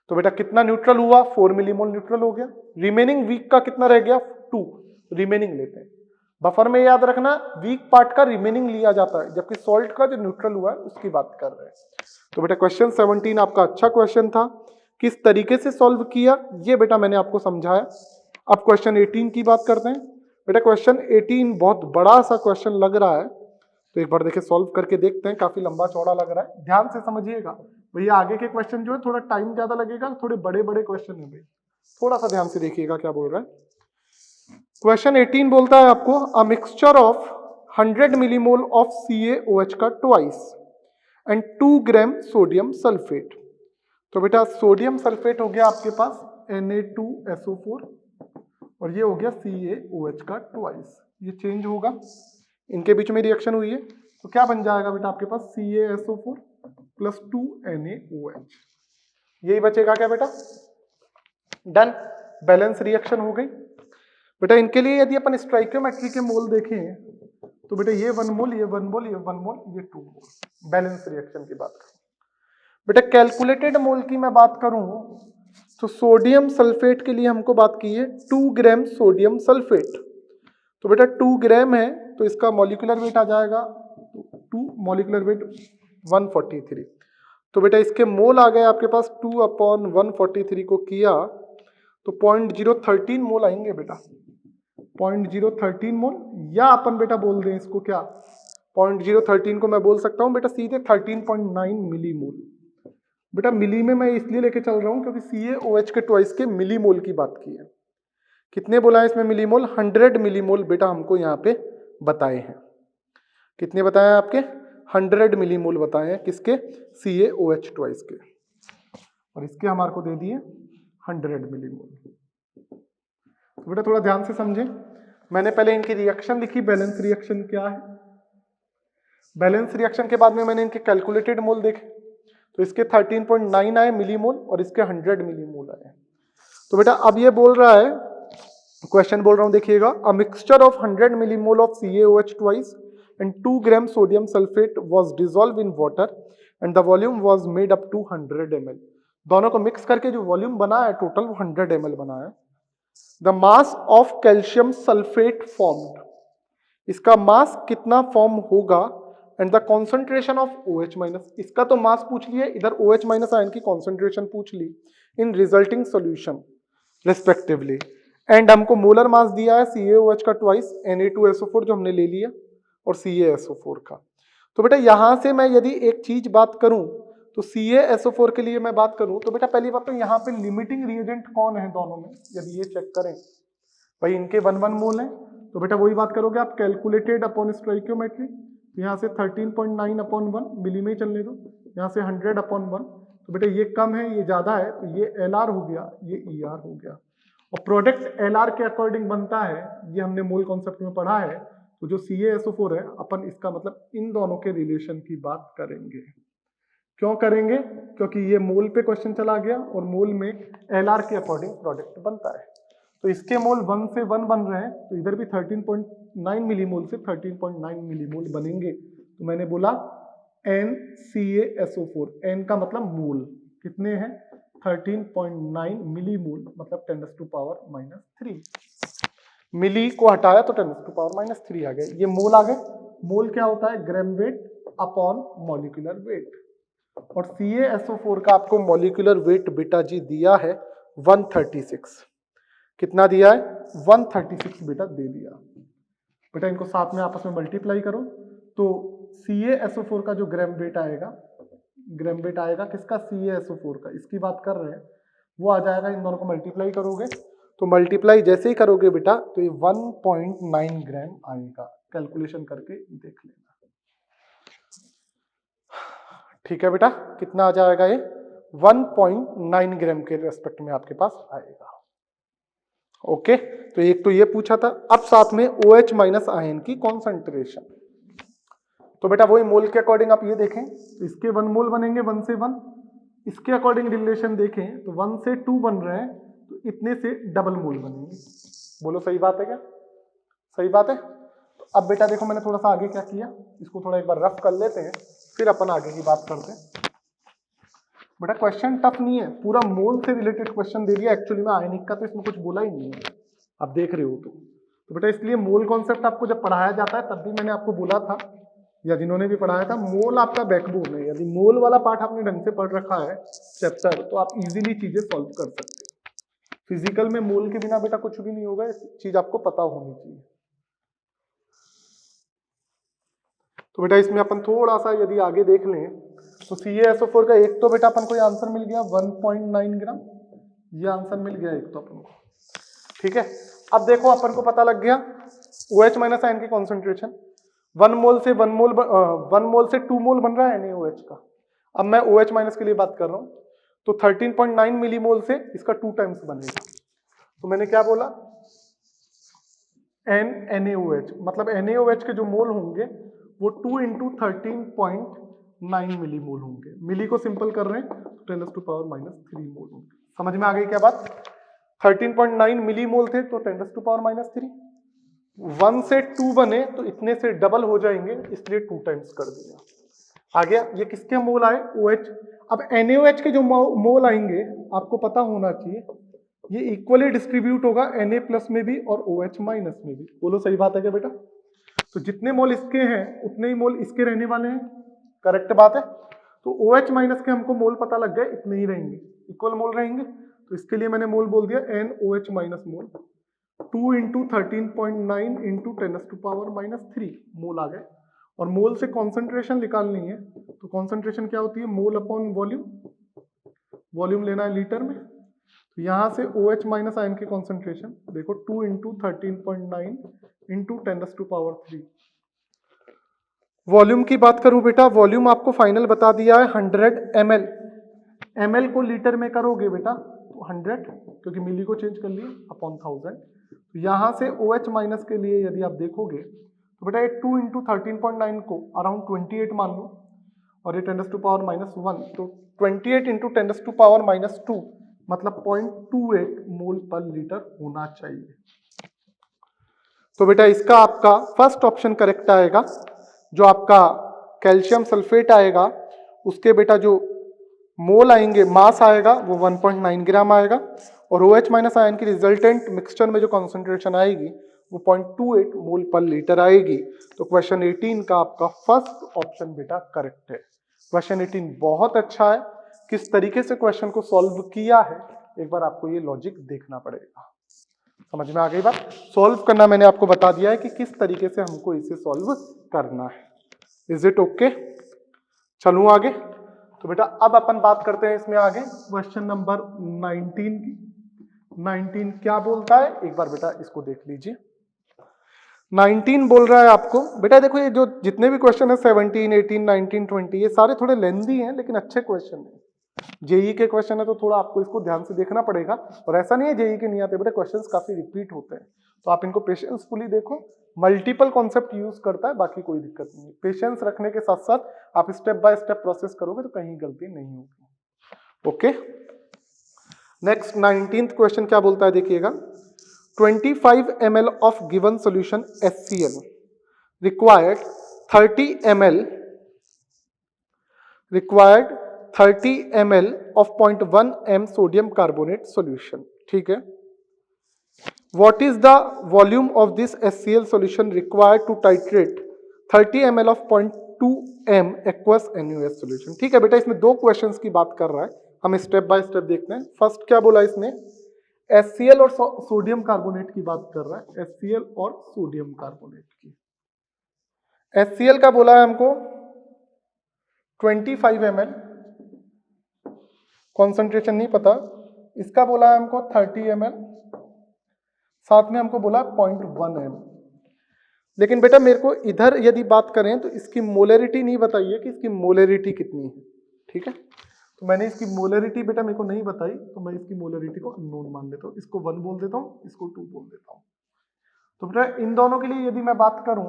तो बेटा कितना न्यूट्रल हुआ? 4 मिलीमोल न्यूट्रल हो गया। रिमेनिंग वीक का कितना रह गया? 2। रिमेनिंग लेते हैं। बफर में याद रखना वीक पार्ट का रिमेनिंग लिया जाता है, जबकि सॉल्ट का जो न्यूट्रल हुआ है उसकी बात कर रहे हैं। तो बेटा क्वेश्चन 17 आपका अच्छा क्वेश्चन था। किस तरीके से सॉल्व किया ये बेटा मैंने आपको समझाया। अब क्वेश्चन 18 की बात करते हैं। बेटा क्वेश्चन 18 बहुत बड़ा सा क्वेश्चन लग रहा है, तो एक बार देखिए सॉल्व करके देखते हैं। काफी लंबा चौड़ा लग रहा है, ध्यान से समझिएगा भैया। आगे के क्वेश्चन जो है थोड़ा टाइम ज्यादा लगेगा, थोड़े बड़े बड़े क्वेश्चन है भाई, थोड़ा सा ध्यान से देखिएगा क्या बोल रहा है। क्वेश्चन 18 बोलता है आपको अ mixture of 100 millimole of CaOH का twice and 2 gram sodium sulphate. तो बेटा सोडियम सल्फेट हो गया आपके पास Na2SO4 और ये हो गया CaOH का ट्वाइस। ये चेंज होगा, इनके बीच में रिएक्शन हुई है तो क्या बन जाएगा बेटा आपके पास CaSO4 प्लस 2 NaOH। यही बचेगा क्या बेटा? डन, बैलेंस रिएक्शन हो गई। बेटा इनके लिए यदि अपन स्टोइकियोमेट्री के मोल देखें तो बेटा ये 1 मोल, ये 1 मोल, ये 1 मोल, ये 2 मोल। बैलेंस रिएक्शन की बात करूं बेटा, कैलकुलेटेड मोल की मैं बात करूं तो सोडियम सल्फेट के लिए हमको बात की है 2 ग्राम सोडियम सल्फेट। तो बेटा 2 ग्राम है तो इसका मॉलिक्यूलर वेट आ जाएगा 2, मॉलिक्यूलर वेट 143। तो बेटा इसके मोल आ गए आपके पास 2/143 को किया तो 0.013 मोल आएंगे बेटा, 0.013 मोल। या अपन बेटा बोल दें इसको क्या, 0.013 को मैं बोल सकता हूं बेटा सीधे 13.9 मिली मोल। बेटा मिली में मैं इसलिए लेके चल रहा हूं क्योंकि CaOH के ट्वाइस के मिली मोल की बात की है। कितने बोला है इसमें मिलीमोल? 100 मिलीमोल बेटा हमको यहाँ पे बताए हैं। कितने बताए हैं आपके? 100 मिलीमोल बताए हैं किसके? CaOH ट्वाइस के। और इसके हमारे को दे दिए 100 मिलीमोल। तो बेटा थोड़ा ध्यान से समझें, मैंने पहले इनकी रिएक्शन लिखी, बैलेंस रिएक्शन क्या है। बैलेंस रिएक्शन के बाद में मैंने इनके कैलकुलेटेड मोल देखे, तो इसके 13.9 आए मिलीमोल और इसके 100 मिलीमोल आए। तो बेटा अब ये बोल रहा है, क्वेश्चन बोल रहा हूं देखिएगा, a mixture of 100 millimole of CaOH twice and 2 gram sodium sulphate was dissolve in water and the volume was made up to 100 ml। दोनों को मिक्स करके जो वॉल्यूम बना है टोटल वो 100 ml बना है। The mass of calcium sulphate formed, इसका मास कितना फॉर्म होगा, and the concentration of OH minus, इसका तो मास पूछ लिया, इधर OH माइनस आयन की कॉन्सेंट्रेशन पूछ ली इन रिजल्टिंग सॉल्यूशन रिस्पेक्टिवली। एंड हमको मोलर मास दिया है CaOH का ट्वाइस, Na2SO4 जो हमने ले लिया और CaSO4 का। तो बेटा यहां से मैं यदि एक चीज बात करूं तो CaSO4 के लिए मैं बात करूं तो बेटा पहली बात तो यहाँ पे लिमिटिंग रिएजेंट कौन है दोनों में, यदि ये चेक करें भाई इनके 1 मोल है, तो बेटा वही बात करोगे आप कैलकुलेटेड अपॉन स्टोइकियोमेट्री, यहाँ से 13.9/1 मिली में चलने दो, यहाँ से 100/1, तो बेटा ये कम है ये ज्यादा है, तो ये LR हो गया, ये ER हो गया। और प्रोडक्ट LR के अकॉर्डिंग बनता है, ये हमने मोल कॉन्सेप्ट में पढ़ा है। तो जो CaSO4 है अपन इसका मतलब इन दोनों के रिलेशन की बात करेंगे। क्यों करेंगे? क्योंकि ये मोल पे क्वेश्चन चला गया और मोल में LR के अकॉर्डिंग प्रोडक्ट बनता है। तो इसके मोल 1 से 1 बन रहे हैं, तो इधर भी 13.9 मिलीमोल से 13.9 मिलीमोल बनेंगे। तो मैंने बोला NCaSO4, N का मतलब मोल कितने हैं 13.9 मिलीमोल, मतलब 10⁻³ मिली को हटाया तो 10⁻³ आ गए, ये मोल आ गए। मोल क्या होता है? ग्राम वेट अपॉन मॉलिक्यूलर वेट, और CaSO4 का आपको मॉलिक्यूलर वेट बेटा जी दिया है 136। कितना दिया है? 136 बेटा दे दिया। बेटा इनको साथ में आपस में मल्टीप्लाई करो तो CaSO4 का जो ग्राम वेट आएगा, ग्राम वेट आएगा किसका? CaSO4 का, इसकी बात कर रहे हैं, वो आ जाएगा, इन दोनों को मल्टीप्लाई करोगे तो मल्टीप्लाई जैसे ही करोगे बेटा तो ये 1.9 ग्राम आएगा। कैलकुलेशन करके देख लेना, ठीक है बेटा। कितना आ जाएगा ये? 1.9 ग्राम के रेस्पेक्ट में आपके पास आएगा। ओके, तो एक तो ये पूछा था। अब साथ में OH माइनस आयन की कॉन्सेंट्रेशन, तो बेटा वही मोल के अकॉर्डिंग आप ये देखें तो इसके 1 मोल बनेंगे 1 से 1, इसके अकॉर्डिंग रिलेशन देखें तो 1 से 2 बन रहे हैं, तो इतने से डबल मोल बनेंगे। बोलो सही बात है क्या? सही बात है। तो अब बेटा देखो मैंने थोड़ा सा आगे क्या किया, इसको थोड़ा एक बार रफ कर लेते हैं, फिर अपन आगे की बात करते हैं। बेटा क्वेश्चन टफ नहीं है, पूरा मोल से रिलेटेड क्वेश्चन दे दिया एक्चुअली में, आयनिक का तो इसमें कुछ बोला ही नहीं है, आप देख रहे हो। तो बेटा इसलिए मोल कॉन्सेप्ट आपको जब पढ़ाया जाता है तब भी मैंने आपको बोला था, या जिन्होंने भी पढ़ाया था, मोल आपका बैकबोन है। यदि मोल वाला पार्ट आपने ढंग से पढ़ रखा है चैप्टर, तो आप इजीली चीजें सॉल्व कर सकते हो। फिजिकल में मोल के बिना बेटा कुछ भी नहीं होगा, इस चीज आपको पता होनी चाहिए। तो बेटा इसमें अपन थोड़ा सा यदि आगे देख लें तो CaSO4 का एक तो बेटा अपन को आंसर मिल गया 1.9 ग्राम, ये आंसर मिल गया एक तो अपन को, ठीक है। अब देखो अपन को पता लग गया OH माइनस आयन की कॉन्सेंट्रेशन, 1 मोल से 2 मोल बन रहा है NaOH का। अब मैं OH माइनस के लिए बात कर रहा हूं, तो 13.9 मिलीमोल से इसका 2 टाइम्स बनेगा। तो मैंने क्या बोला? NaOH, मतलब NaOH के जो मोल होंगे वो 2 × 13.9 मिलीमोल होंगे। मिली को सिंपल कर रहे हैं तो 10⁻³ मोल होंगे। समझ में आ गई क्या बात? 13.9 मिलीमोल थे तो 10⁻³ 1 से 2 बने तो इतने से डबल हो जाएंगे, इसलिए 2 टाइम्स कर दिया। आ गया। ये किसके मोल आए? OH। अब NaOH के जो मोल आएंगे आपको पता होना चाहिए, ये इक्वली डिस्ट्रीब्यूट होगा Na+ में भी और OH माइनस में भी। बोलो सही बात है क्या बेटा? तो जितने मोल इसके हैं उतने ही मोल इसके रहने वाले हैं, करेक्ट बात है। तो OH माइनस के हमको मोल पता लग गए, इतने ही रहेंगे, इक्वल मोल रहेंगे। तो इसके लिए मैंने मोल बोल दिया NaOH माइनस मोल, 2 × 13.9 × 10⁻³ मोल आ गए। और मोल से कॉन्सेंट्रेशन निकालनी है, तो कॉन्सेंट्रेशन क्या होती है? मोल अपॉन वॉल्यूम, वॉल्यूम लेना है लीटर में। तो यहां से OH माइनस आयन की कॉन्सेंट्रेशन देखो 2 × 13.9 × 10⁻³ वॉल्यूम की बात करूं बेटा, वॉल्यूम आपको फाइनल बता दिया है 100 ml। ml को लीटर में करोगे बेटा तो 100, क्योंकि मिली को चेंज कर लिए, अपॉन 1000। तो यहाँ से OH माइनस के लिए यदि आप देखोगे तो बेटा ये 2 इंटू 13.9 को अराउंड 28 मान लो, और ये 10⁻⁻1, तो 28 इंटू 10⁻⁻2 मतलब 0.28 मोल पर लीटर होना चाहिए। तो बेटा इसका आपका फर्स्ट ऑप्शन करेक्ट आएगा। जो आपका कैल्शियम सल्फेट आएगा उसके बेटा जो मोल आएंगे, मास आएगा वो 1.9 ग्राम आएगा, और OH माइनस आयन की रिजल्टेंट मिक्सचर में जो कॉन्सेंट्रेशन आएगी वो 0.28 मोल पर लीटर आएगी। तो क्वेश्चन 18 का आपका फर्स्ट ऑप्शन बेटा करेक्ट है। क्वेश्चन 18 बहुत अच्छा है। किस तरीके से क्वेश्चन को सॉल्व किया है एक बार आपको ये लॉजिक देखना पड़ेगा। समझ में आ गई बात? सॉल्व करना मैंने आपको बता दिया है कि किस तरीके से हमको इसे सॉल्व करना है। Is it okay? चलूं आगे। तो बेटा अब अपन बात करते हैं इसमें आगे क्वेश्चन नंबर 19 की। 19 क्या बोलता है एक बार बेटा इसको देख लीजिए। 19 बोल रहा है आपको बेटा, देखो ये जो जितने भी क्वेश्चन है 17, 18, 19, 20 ये सारे थोड़े लेंदी हैं लेकिन अच्छे क्वेश्चन हैं। जेई के क्वेश्चन है तो थोड़ा आपको इसको ध्यान से देखना पड़ेगा, और ऐसा नहीं है जेई के नहीं आते बेटा, क्वेश्चंस काफी रिपीट होते हैं, तो आप इनको पेशेंसफुली देखो। मल्टीपल कॉन्सेप्ट यूज करता है, बाकी कोई दिक्कत नहीं है। पेशेंस रखने के साथ साथ आप स्टेप बाय स्टेप प्रोसेस करोगे तो कहीं गलती नहीं होगी। ओके, नेक्स्ट 19th क्वेश्चन क्या बोलता है देखिएगा। 25 ml of given solution HCl required 30 ml of 0.1 m sodium carbonate solution। ठीक है, what is the volume of this HCl solution required to titrate 30 ml of 0.2 m aqueous NaOH solution। ठीक है बेटा, इसमें दो क्वेश्चंस की बात कर रहा है, हम स्टेप बाय स्टेप देखते हैं। फर्स्ट क्या बोला इसने, HCl और सोडियम कार्बोनेट की बात कर रहा है, HCl और सोडियम कार्बोनेट की। HCl का बोला है हमको 25 ml, कॉन्सेंट्रेशन नहीं पता। इसका बोला है हमको 30 ml, साथ में हमको बोला 0.1 m। लेकिन बेटा मेरे को इधर यदि बात करें तो इसकी मोलरिटी नहीं बताइए कि इसकी मोलरिटी कितनी है। ठीक है, तो मैंने इसकी मोलरिटी बेटा मेरे को नहीं बताई, तो मैं इसकी मोलरिटी को अननोन मान लेता हूँ। इसको 1 बोल देता हूँ, इसको 2 बोल देता हूँ। तो बेटा इन दोनों के लिए यदि मैं बात करूं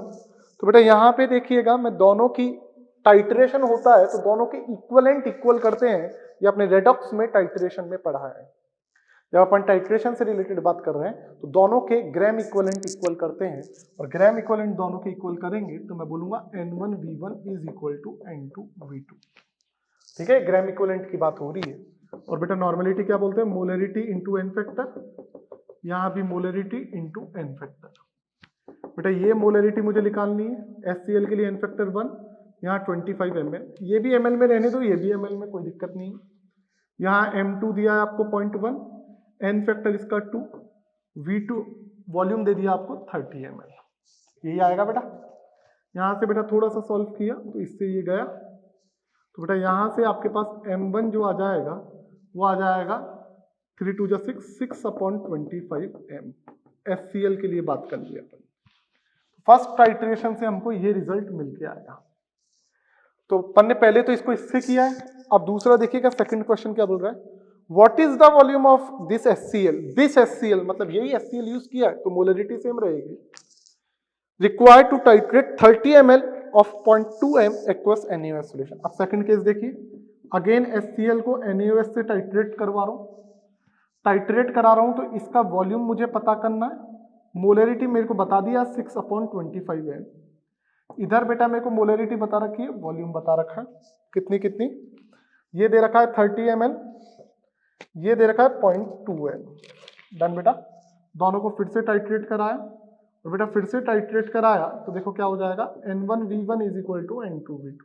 तो बेटा यहाँ पे देखिएगा, मैं दोनों की टाइट्रेशन होता है तो दोनों के इक्वलेंट इक्वल करते हैं। ये अपने रेडॉक्स में टाइट्रेशन में पढ़ा है। जब अपन टाइट्रेशन से रिलेटेड बात कर रहे हैं तो दोनों के ग्राम इक्वलेंट इक्वल करते हैं, और ग्राम इक्वलेंट दोनों के इक्वल करेंगे तो मैं बोलूंगा N1V1 is equal to N2V2। ठीक है, ग्राम इक्वलेंट की बात हो रही है। और बेटा नॉर्मेलिटी क्या बोलते हैं, मोलरिटी इंटू एन फैक्टर, यहाँ भी मोलरिटी इंटू एन फैक्टर। बेटा ये मोलरिटी मुझे निकालनी है, HCl के लिए एन फैक्टर 1, यहाँ 25 ml, ये भी ml में रहने दो, ये भी ml में, कोई दिक्कत नहीं है। यहाँ M2 दिया है आपको 0.1, एन फैक्टर इसका 2, V2 वॉल्यूम दे दिया आपको 30 ml, यही आएगा बेटा। यहाँ से बेटा थोड़ा सा सॉल्व किया तो इससे ये गया, तो बेटा यहाँ से आपके पास M1 जो आ जाएगा वो आ जाएगा 3 2 6, 6/25 m। HCl के लिए बात कर लिया अपन। फर्स्ट टाइट्रेशन से हमको ये रिजल्ट मिल के आया। तो अपन ने पहले तो इसको इससे किया है। अब दूसरा देखिएगा, सेकंड क्वेश्चन क्या बोल रहा है, what is the volume of this HCl। This HCl मतलब यही HCl यूज किया है तो मोलरिटी सेम रहेगी। Required to titrate 30 ml of 0.2 m aqueous NaOH solution। अब सेकंड केस देखिए, अगेन HCl को NaOH से टाइट्रेट करवा रहा हूं, टाइट्रेट करा रहा हूं तो इसका वॉल्यूम मुझे पता करना है। मोलरिटी मेरे को बता दिया 6/25 m। इधर बेटा मेरे को मोलरिटी बता रखी है, वॉल्यूम बता रखा है, कितनी कितनी, ये दे रखा है 30 ml, ये दे रखा है 0.2 m। डन बेटा, दोनों को फिर से टाइट्रेट कराया, और बेटा फिर से टाइट्रेट कराया तो देखो क्या हो जाएगा, N1V1 is equal to N2V2।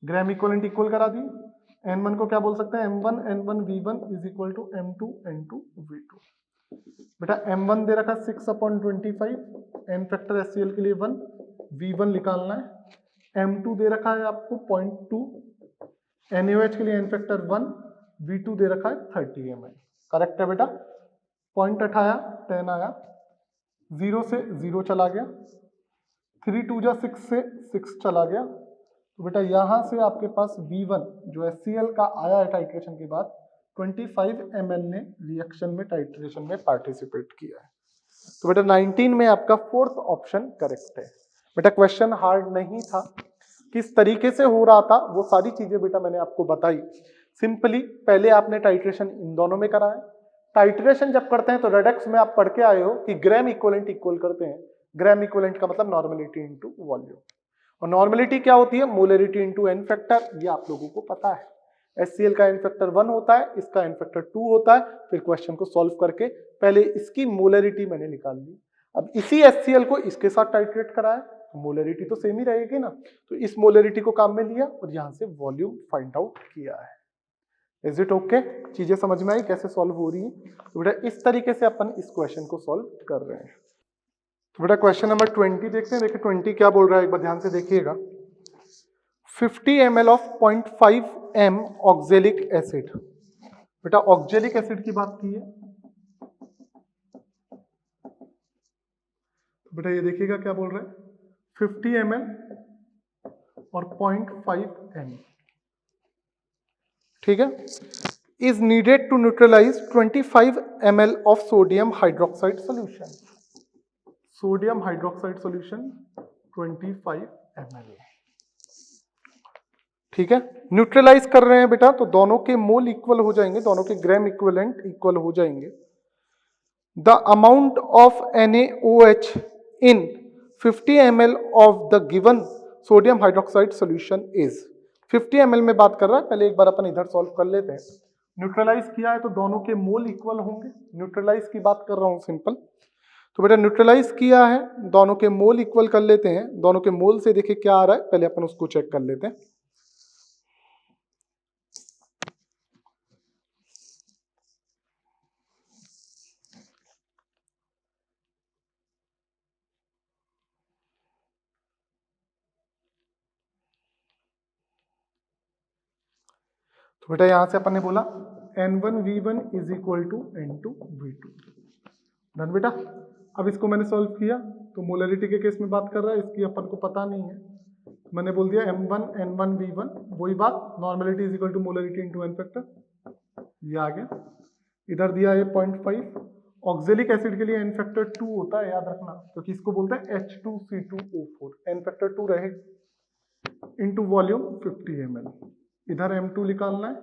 Gram equivalent equal करा दी, N1 को क्या बोल सकते हैं, M1 N1V1 is equal to M2 N2V2। बेटा M1 दे रखा 6/25, एन फैक्टर HCl के लिए 1, V1 निकालना है। M2 दे रखा है आपको 0.2, NaOH के लिए एन फैक्टर 1, V2 दे रखा है 30 ml। करेक्ट है बेटा, पॉइंट उठाया 10 आया, 0 से 0 चला गया, 3 2 6 से 6 चला गया, तो बेटा यहाँ से आपके पास V1 जो HCl का आया है टाइट्रेशन के बाद 25 ml ने रिएक्शन में टाइट्रेशन में पार्टिसिपेट किया है। तो बेटा 19 में आपका फोर्थ ऑप्शन करेक्ट है। बेटा क्वेश्चन हार्ड नहीं था, किस तरीके से हो रहा था वो सारी चीजें बेटा मैंने आपको बताई। सिंपली पहले आपने टाइट्रेशन इन दोनों में करा है। टाइट्रेशन जब करते हैं तो रेडक्स में आप पढ़ के आए हो कि ग्राम इक्वलेंट इक्वल करते हैं। ग्राम इक्वलेंट का मतलब नॉर्मेलिटी इनटू वॉल्यूम, और नॉर्मेलिटी क्या होती है? मोलरिटी इनटू एन फैक्टर, ये आप लोगों को पता है। HCl का एन फैक्टर 1 होता है, इसका एन फैक्टर 2 होता है। फिर क्वेश्चन को सॉल्व करके पहले इसकी मोलरिटी मैंने निकाल ली। अब इसी HCl को इसके साथ टाइट्रेट कराया तो मोलरिटी तो सेम ही रहेगी ना, तो इस मोलरिटी को काम में लिया और यहां से वॉल्यूम फाइंड आउट किया है। Is it okay? चीजें समझ में आई कैसे सॉल्व हो रही है? तो बेटा इस तरीके से अपन इस क्वेश्चन को सॉल्व कर रहे हैं। तो बेटा क्वेश्चन नंबर 20 देखते हैं। देखिए 20 क्या बोल रहा है, एक बार ध्यान से देखिएगा। 50 ml of 0.5 m oxalic acid. बेटा ऑक्जेलिक एसिड की बात की है, तो बेटा ये देखिएगा क्या बोल रहा है, 50 ml और 0.5 m, ठीक है, is needed to neutralize 25 ml of sodium hydroxide solution. Sodium hydroxide solution 25 ml, ठीक है। न्यूट्रलाइज कर रहे हैं बेटा तो दोनों के मोल इक्वल हो जाएंगे, दोनों के ग्राम इक्विवेलेंट इक्वल हो जाएंगे। The amount of NaOH in 50 ml of the given sodium hydroxide solution is. 50 ml में बात कर रहा है, पहले एक बार अपन इधर सॉल्व कर लेते हैं। न्यूट्रलाइज किया है तो दोनों के मोल इक्वल होंगे, न्यूट्रलाइज की बात कर रहा हूं सिंपल। तो बेटा न्यूट्रलाइज किया है, दोनों के मोल इक्वल कर लेते हैं। दोनों के मोल से देखिए क्या आ रहा है, पहले अपन उसको चेक कर लेते हैं। तो बेटा यहां से अपन ने बोला N1V1 is equal to N2V2। Done बेटा। अब इसको मैंने सॉल्व किया तो मोलरिटी के केस में बात कर रहा है, इसकी अपन को पता नहीं है, मैंने बोल दिया M1 N1V1, वही बात, normality is equal to molarity into n factor, ये आ गया। इधर दिया है 0.5। ऑक्जेलिक एसिड के लिए एन फैक्टर 2 होता है, याद रखना, क्योंकि इसको बोलते हैं H2C2O4, एन फैक्टर 2 रहे इनटू वॉल्यूम 50 ml। इधर M2 निकालना है,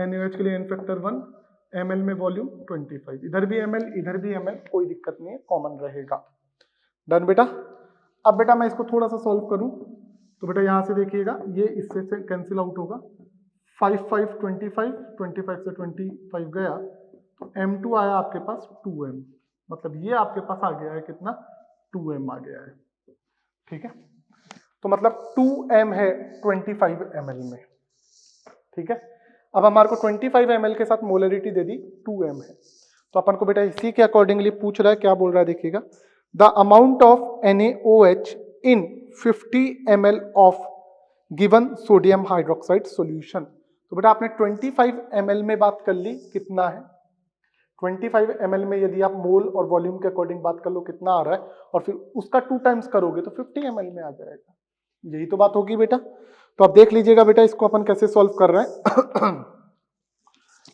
NaOH के लिए एन फैक्टर 1, ml में वॉल्यूम 25, इधर भी ml इधर भी ml, कोई दिक्कत नहीं है, कॉमन रहेगा। डन बेटा। अब बेटा मैं इसको थोड़ा सा सॉल्व करूं तो बेटा यहां से देखिएगा ये इससे से कैंसिल आउट होगा, 5 5 25, 25 से 25 गया तो M2 आया आपके पास 2m, मतलब ये आपके पास आ गया है कितना, 2m आ गया है, ठीक है। तो मतलब 2m है 25 ml में, ठीक है। अब हमारे को 25 ml के साथ मोलरिटी दे दी 2m है, तो अपन को बेटा इसी के अकॉर्डिंगली पूछ रहा है, क्या बोल रहा है देखिएगा, the amount of NaOH in 50 ml of given sodium hydroxide solution. तो बेटा आपने 25 ml में बात कर ली, कितना है 25 ml में, यदि आप मोल और वॉल्यूम के अकॉर्डिंग बात कर लो कितना आ रहा है, और फिर उसका 2 टाइम्स करोगे तो 50 ml में आ जाएगा, यही तो बात होगी बेटा। तो आप देख लीजिएगा बेटा इसको अपन कैसे सॉल्व कर रहे हैं।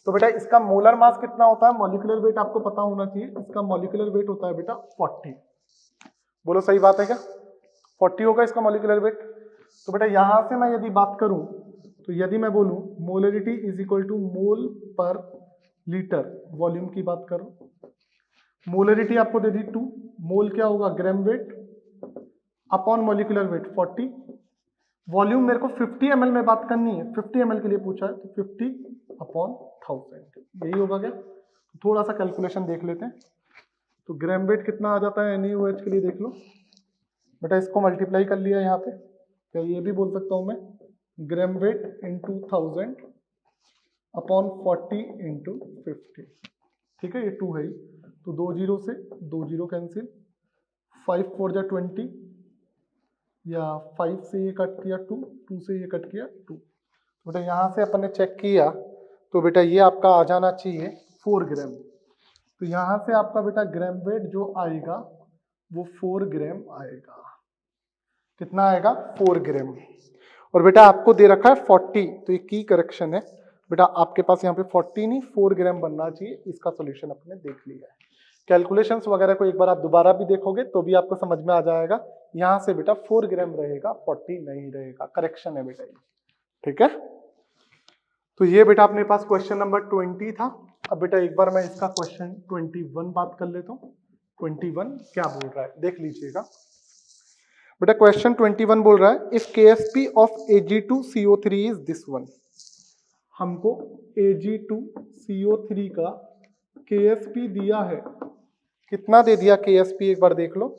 तो बेटा इसका मोलर मास कितना होता है, मॉलिक्यूलर वेट आपको पता होना चाहिए, इसका मॉलिक्यूलर वेट होता है बेटा 40। बोलो सही बात है क्या, 40 होगा इसका मॉलिक्यूलर वेट। तो बेटा यहां से मैं यदि बात करूं तो यदि मैं बोलूं मोलरिटी इज इक्वल टू मोल पर लीटर, वॉल्यूम की बात करो, मोलरिटी आपको दे दी 2, मोल क्या होगा ग्राम weight upon molecular wait 40, volume मेरे को 50 ml में बात करनी है, 50 ml के लिए पूछा है तो 50 अपॉन 1000, यही होगा क्या। थोड़ा सा कैलकुलेशन देख लेते हैं, तो ग्राम वेट कितना आ जाता है NaOH के लिए, देख लो बेटा, इसको मल्टीप्लाई कर लिया यहाँ पे, क्या ये भी बोल सकता हूँ मैं, gram weight into 1000 upon 40 into 50, ठीक है, ये 2 है ही, तो 2 जीरो से 2 जीरो कैंसिल, 5 4 जा 20, या 5 से ये कट किया 2, 2 से ये कट किया 2, तो बेटा यहाँ से अपन ने चेक किया तो बेटा ये आपका आ जाना चाहिए 4 ग्राम। तो यहाँ से आपका बेटा ग्राम वेट जो आएगा वो 4 ग्राम आएगा, कितना आएगा 4 ग्राम। और बेटा आपको दे रखा है 40, तो ये की करेक्शन है बेटा, आपके पास यहाँ पे 40 नहीं 4 ग्राम बनना चाहिए। इसका सोल्यूशन अपने देख लिया है। कैलकुलेशंस वगैरह को एक बार आप दोबारा भी देखोगे तो भी आपको समझ में आ जाएगा। यहाँ से बेटा 4 ग्राम रहेगा, 40 नहीं रहेगा, करेक्शन है बेटा ये, ठीक है। तो ये बेटा अपने पास क्वेश्चन नंबर 20 था। अब बेटा एक बार मैं इसका क्वेश्चन 21 बात कर लेता हूँ। 21 क्या बोल रहा है देख लीजिएगा बेटा। क्वेश्चन 21 बोल रहा है if KSP of Ag2CO3 is this one. हमको Ag2CO3 का KSP दिया है, कितना दे दिया KSP एक बार देख लो,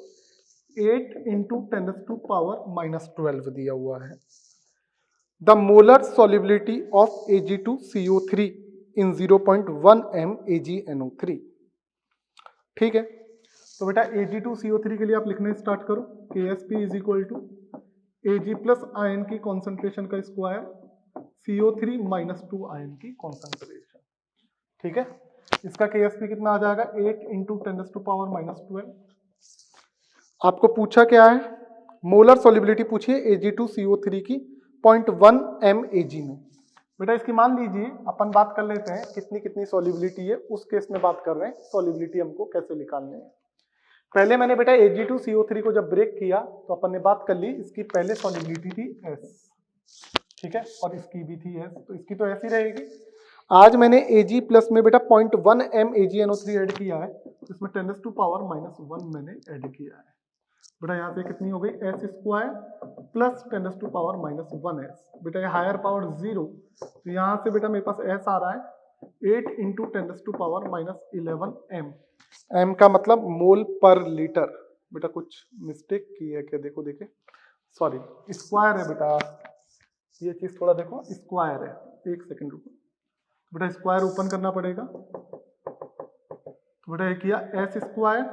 8 × 10⁻⁻12 दिया हुआ है। The molar solubility of Ag2CO3 in 0.1 m AgNO3। ठीक है, तो बेटा Ag2CO3 के लिए आप लिखने स्टार्ट करो। KSP is equal to Ag plus ion की कॉन्सेंट्रेशन का स्क्वायर, CO3 माइनस 2 आयन की कॉन्सेंट्रेशन। ठीक है, इसका KSP कितना आ जाएगा 8 × 10⁻⁻12। आपको पूछा क्या है, मोलर सॉल्युबिलिटी पूछिए Ag2CO3 की 0.1 m Ag में। बेटा इसकी मान लीजिए अपन बात कर लेते हैं कितनी कितनी सॉल्युबिलिटी है, उस केस में बात कर रहे हैं सॉल्युबिलिटी हमको कैसे निकालनी है। पहले मैंने बेटा Ag2CO3 को जब ब्रेक किया तो अपन ने बात कर ली, इसकी पहले सॉल्युबिलिटी थी S, ठीक है, और इसकी भी थी S, तो इसकी तो ऐसी रहेगी। आज मैंने Ag प्लस में बेटा 0.1 m AgNO3 ऐड किया है, तो इसमें 10⁻⁻1 मैंने ऐड किया है। बेटा यहाँ पे कितनी हो गई S स्क्वायर प्लस 10⁻⁻1s। बेटा ये हायर पावर 0, तो यहाँ से बेटा मेरे पास S आ रहा है 8 × 10⁻⁻11 m। m का मतलब मोल पर लीटर। बेटा कुछ मिस्टेक की है क्या, देखो देखे, सॉरी स्क्वायर है बेटा, ये चीज थोड़ा देखो स्क्वायर है, एक सेकंड रुको बेटा, स्क्वायर ओपन करना पड़ेगा। तो बेटा ये किया S square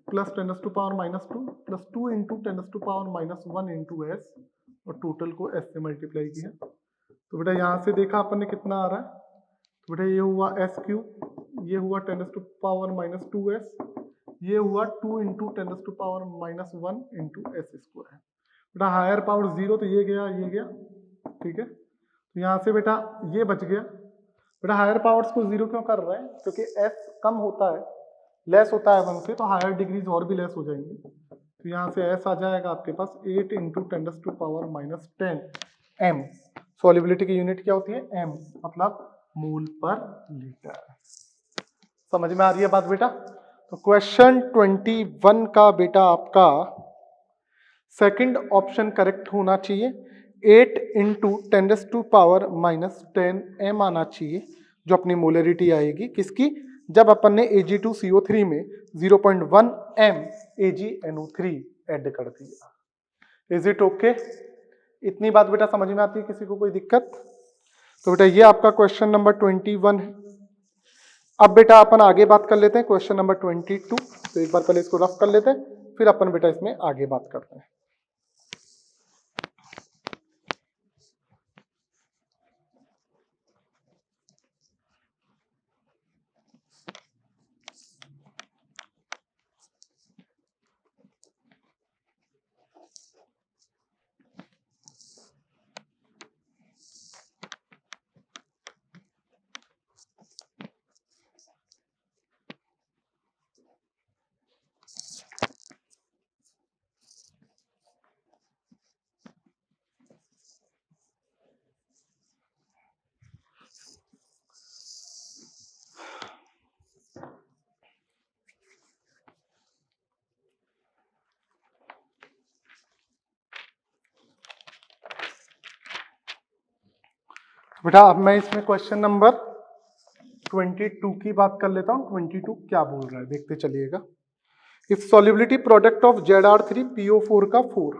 plus 10⁻⁻2 plus 2 × 10⁻⁻1 × S, और टोटल को S से मल्टीप्लाई किया। तो बेटा यहाँ से देखा अपन ने कितना आ रहा है, तो बेटा ये हुआ S3, ये हुआ 10⁻⁻2s, ये हुआ 2 × 10⁻⁻1 × S स्क्वायर। बेटा हायर पावर 0, तो ये गया, ठीक है, तो यहाँ से बेटा ये बच गया। बेटा हायर पावर्स को 0 क्यों कर रहे हैं, क्योंकि S कम होता है, लेस होता है 1 से, तो हायर डिग्रीज और भी लेस हो जाएंगी। तो यहाँ से S आ जाएगा आपके पास 8 × 10⁻⁻10 m। सॉल्युबिलिटी की यूनिट क्या होती है m, मतलब मोल पर लीटर। समझ में आ रही है बात बेटा। तो क्वेश्चन 21 का बेटा आपका सेकंड ऑप्शन करेक्ट होना चाहिए, 8 × 10⁻⁻10 m आना चाहिए, जो अपनी मोलरिटी आएगी किसकी, जब अपन ने Ag2CO3 में 0.1 m AgNO3 ऐड कर दिया। Is it okay? इतनी बात बेटा समझ में आती है, किसी को कोई दिक्कत? तो बेटा ये आपका क्वेश्चन नंबर 21 है। अब बेटा अपन आगे बात कर लेते हैं क्वेश्चन नंबर 22। तो एक बार पहले इसको रफ कर लेते हैं, फिर अपन बेटा इसमें आगे बात करते हैं। बेटा अब मैं इसमें क्वेश्चन नंबर 22 की बात कर लेता हूँ। 22 क्या बोल रहा है देखते चलिएगा। If solubility product of Zr3PO4 का 4,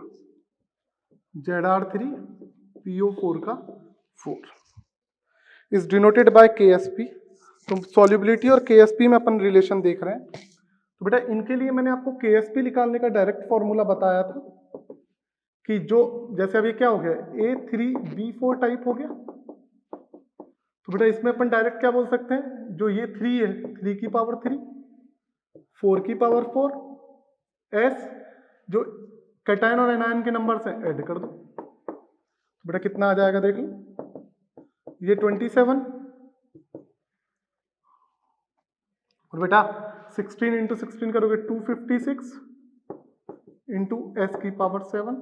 Zr3PO4 का 4 इज डिनोटेड बाय KSP। तो सॉल्युबिलिटी और KSP में अपन रिलेशन देख रहे हैं। तो बेटा इनके लिए मैंने आपको KSP निकालने का डायरेक्ट फॉर्मूला बताया था कि जो जैसे अभी क्या हो गया A3B4 टाइप हो गया, तो बेटा इसमें अपन डायरेक्ट क्या बोल सकते हैं, जो ये 3 है 3 की पावर 3, 4 की पावर 4, S जो कैटायन और एनायन के नंबर से ऐड कर दो। बेटा कितना आ जाएगा देख लो, ये 27 और बेटा 16 इंटू 16 करोगे 256 इंटू एस की पावर 7।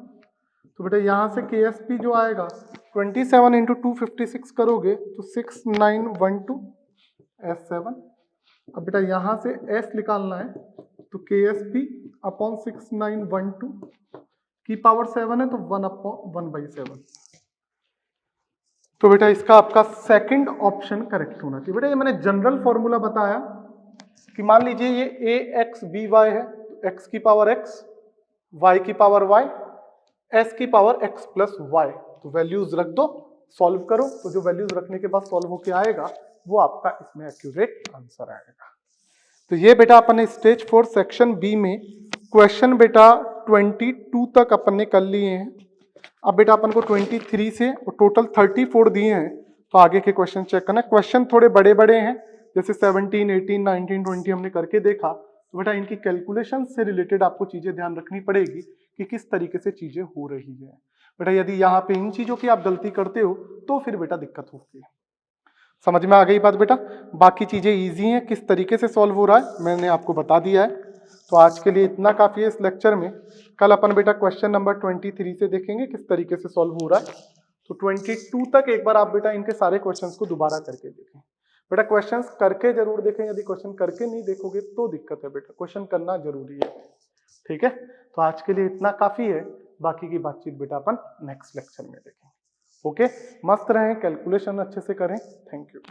तो बेटा यहाँ से के एस पी जो आएगा 27 इंटू 256 करोगे तो 6912 S7। अब बेटा यहाँ से S निकालना है तो के एस पी अपॉन 6912 की पावर 7 है तो 1/7। तो बेटा इसका आपका सेकंड ऑप्शन करेक्ट होना चाहिए। बेटा ये मैंने जनरल फॉर्मूला बताया कि मान लीजिए ये ए एक्स बी वाई है, एक्स की पावर एक्स, वाई की पावर वाई, एस की पावर एक्स प्लस वाई। तो वैल्यूज रख दो, सॉल्व करो, तो जो वैल्यूज रखने के बाद सॉल्व होके आएगा वो आपका इसमें एक्यूरेट आंसर आएगा। तो ये बेटा अपन ने स्टेज 4 सेक्शन बी में क्वेश्चन बेटा 22 तक अपन ने कर लिए हैं। अब बेटा अपन को 23 से टोटल 34 दिए हैं, तो आगे के क्वेश्चन चेक करना। क्वेश्चन थोड़े बड़े बड़े हैं, जैसे 17, 18, 19, 20 हमने करके देखा। तो बेटा इनकी कैलकुलेशन से रिलेटेड आपको चीजें ध्यान रखनी पड़ेगी कि किस तरीके से चीजें हो रही है। बेटा यदि यहाँ पे इन चीजों की आप गलती करते हो तो फिर बेटा दिक्कत होगी। समझ में आ गई बात बेटा? बाकी चीजें इजी हैं, किस तरीके से सॉल्व हो रहा है मैंने आपको बता दिया है। तो आज के लिए इतना काफी है इस लेक्चर में। कल अपन बेटा क्वेश्चन नंबर 23 से देखेंगे किस तरीके से सॉल्व हो रहा है। तो 22 तक एक बार आप बेटा इनके सारे क्वेश्चंस को दोबारा करके देखें। बेटा क्वेश्चंस करके जरूर देखें, यदि क्वेश्चन करके नहीं देखोगे तो दिक्कत है बेटा, क्वेश्चन करना जरूरी है। ठीक है, तो आज के लिए इतना काफी है, बाकी की बातचीत बेटा अपन नेक्स्ट लेक्चर में देखेंगे। ओके, मस्त रहें, कैलकुलेशन अच्छे से करें। Thank you.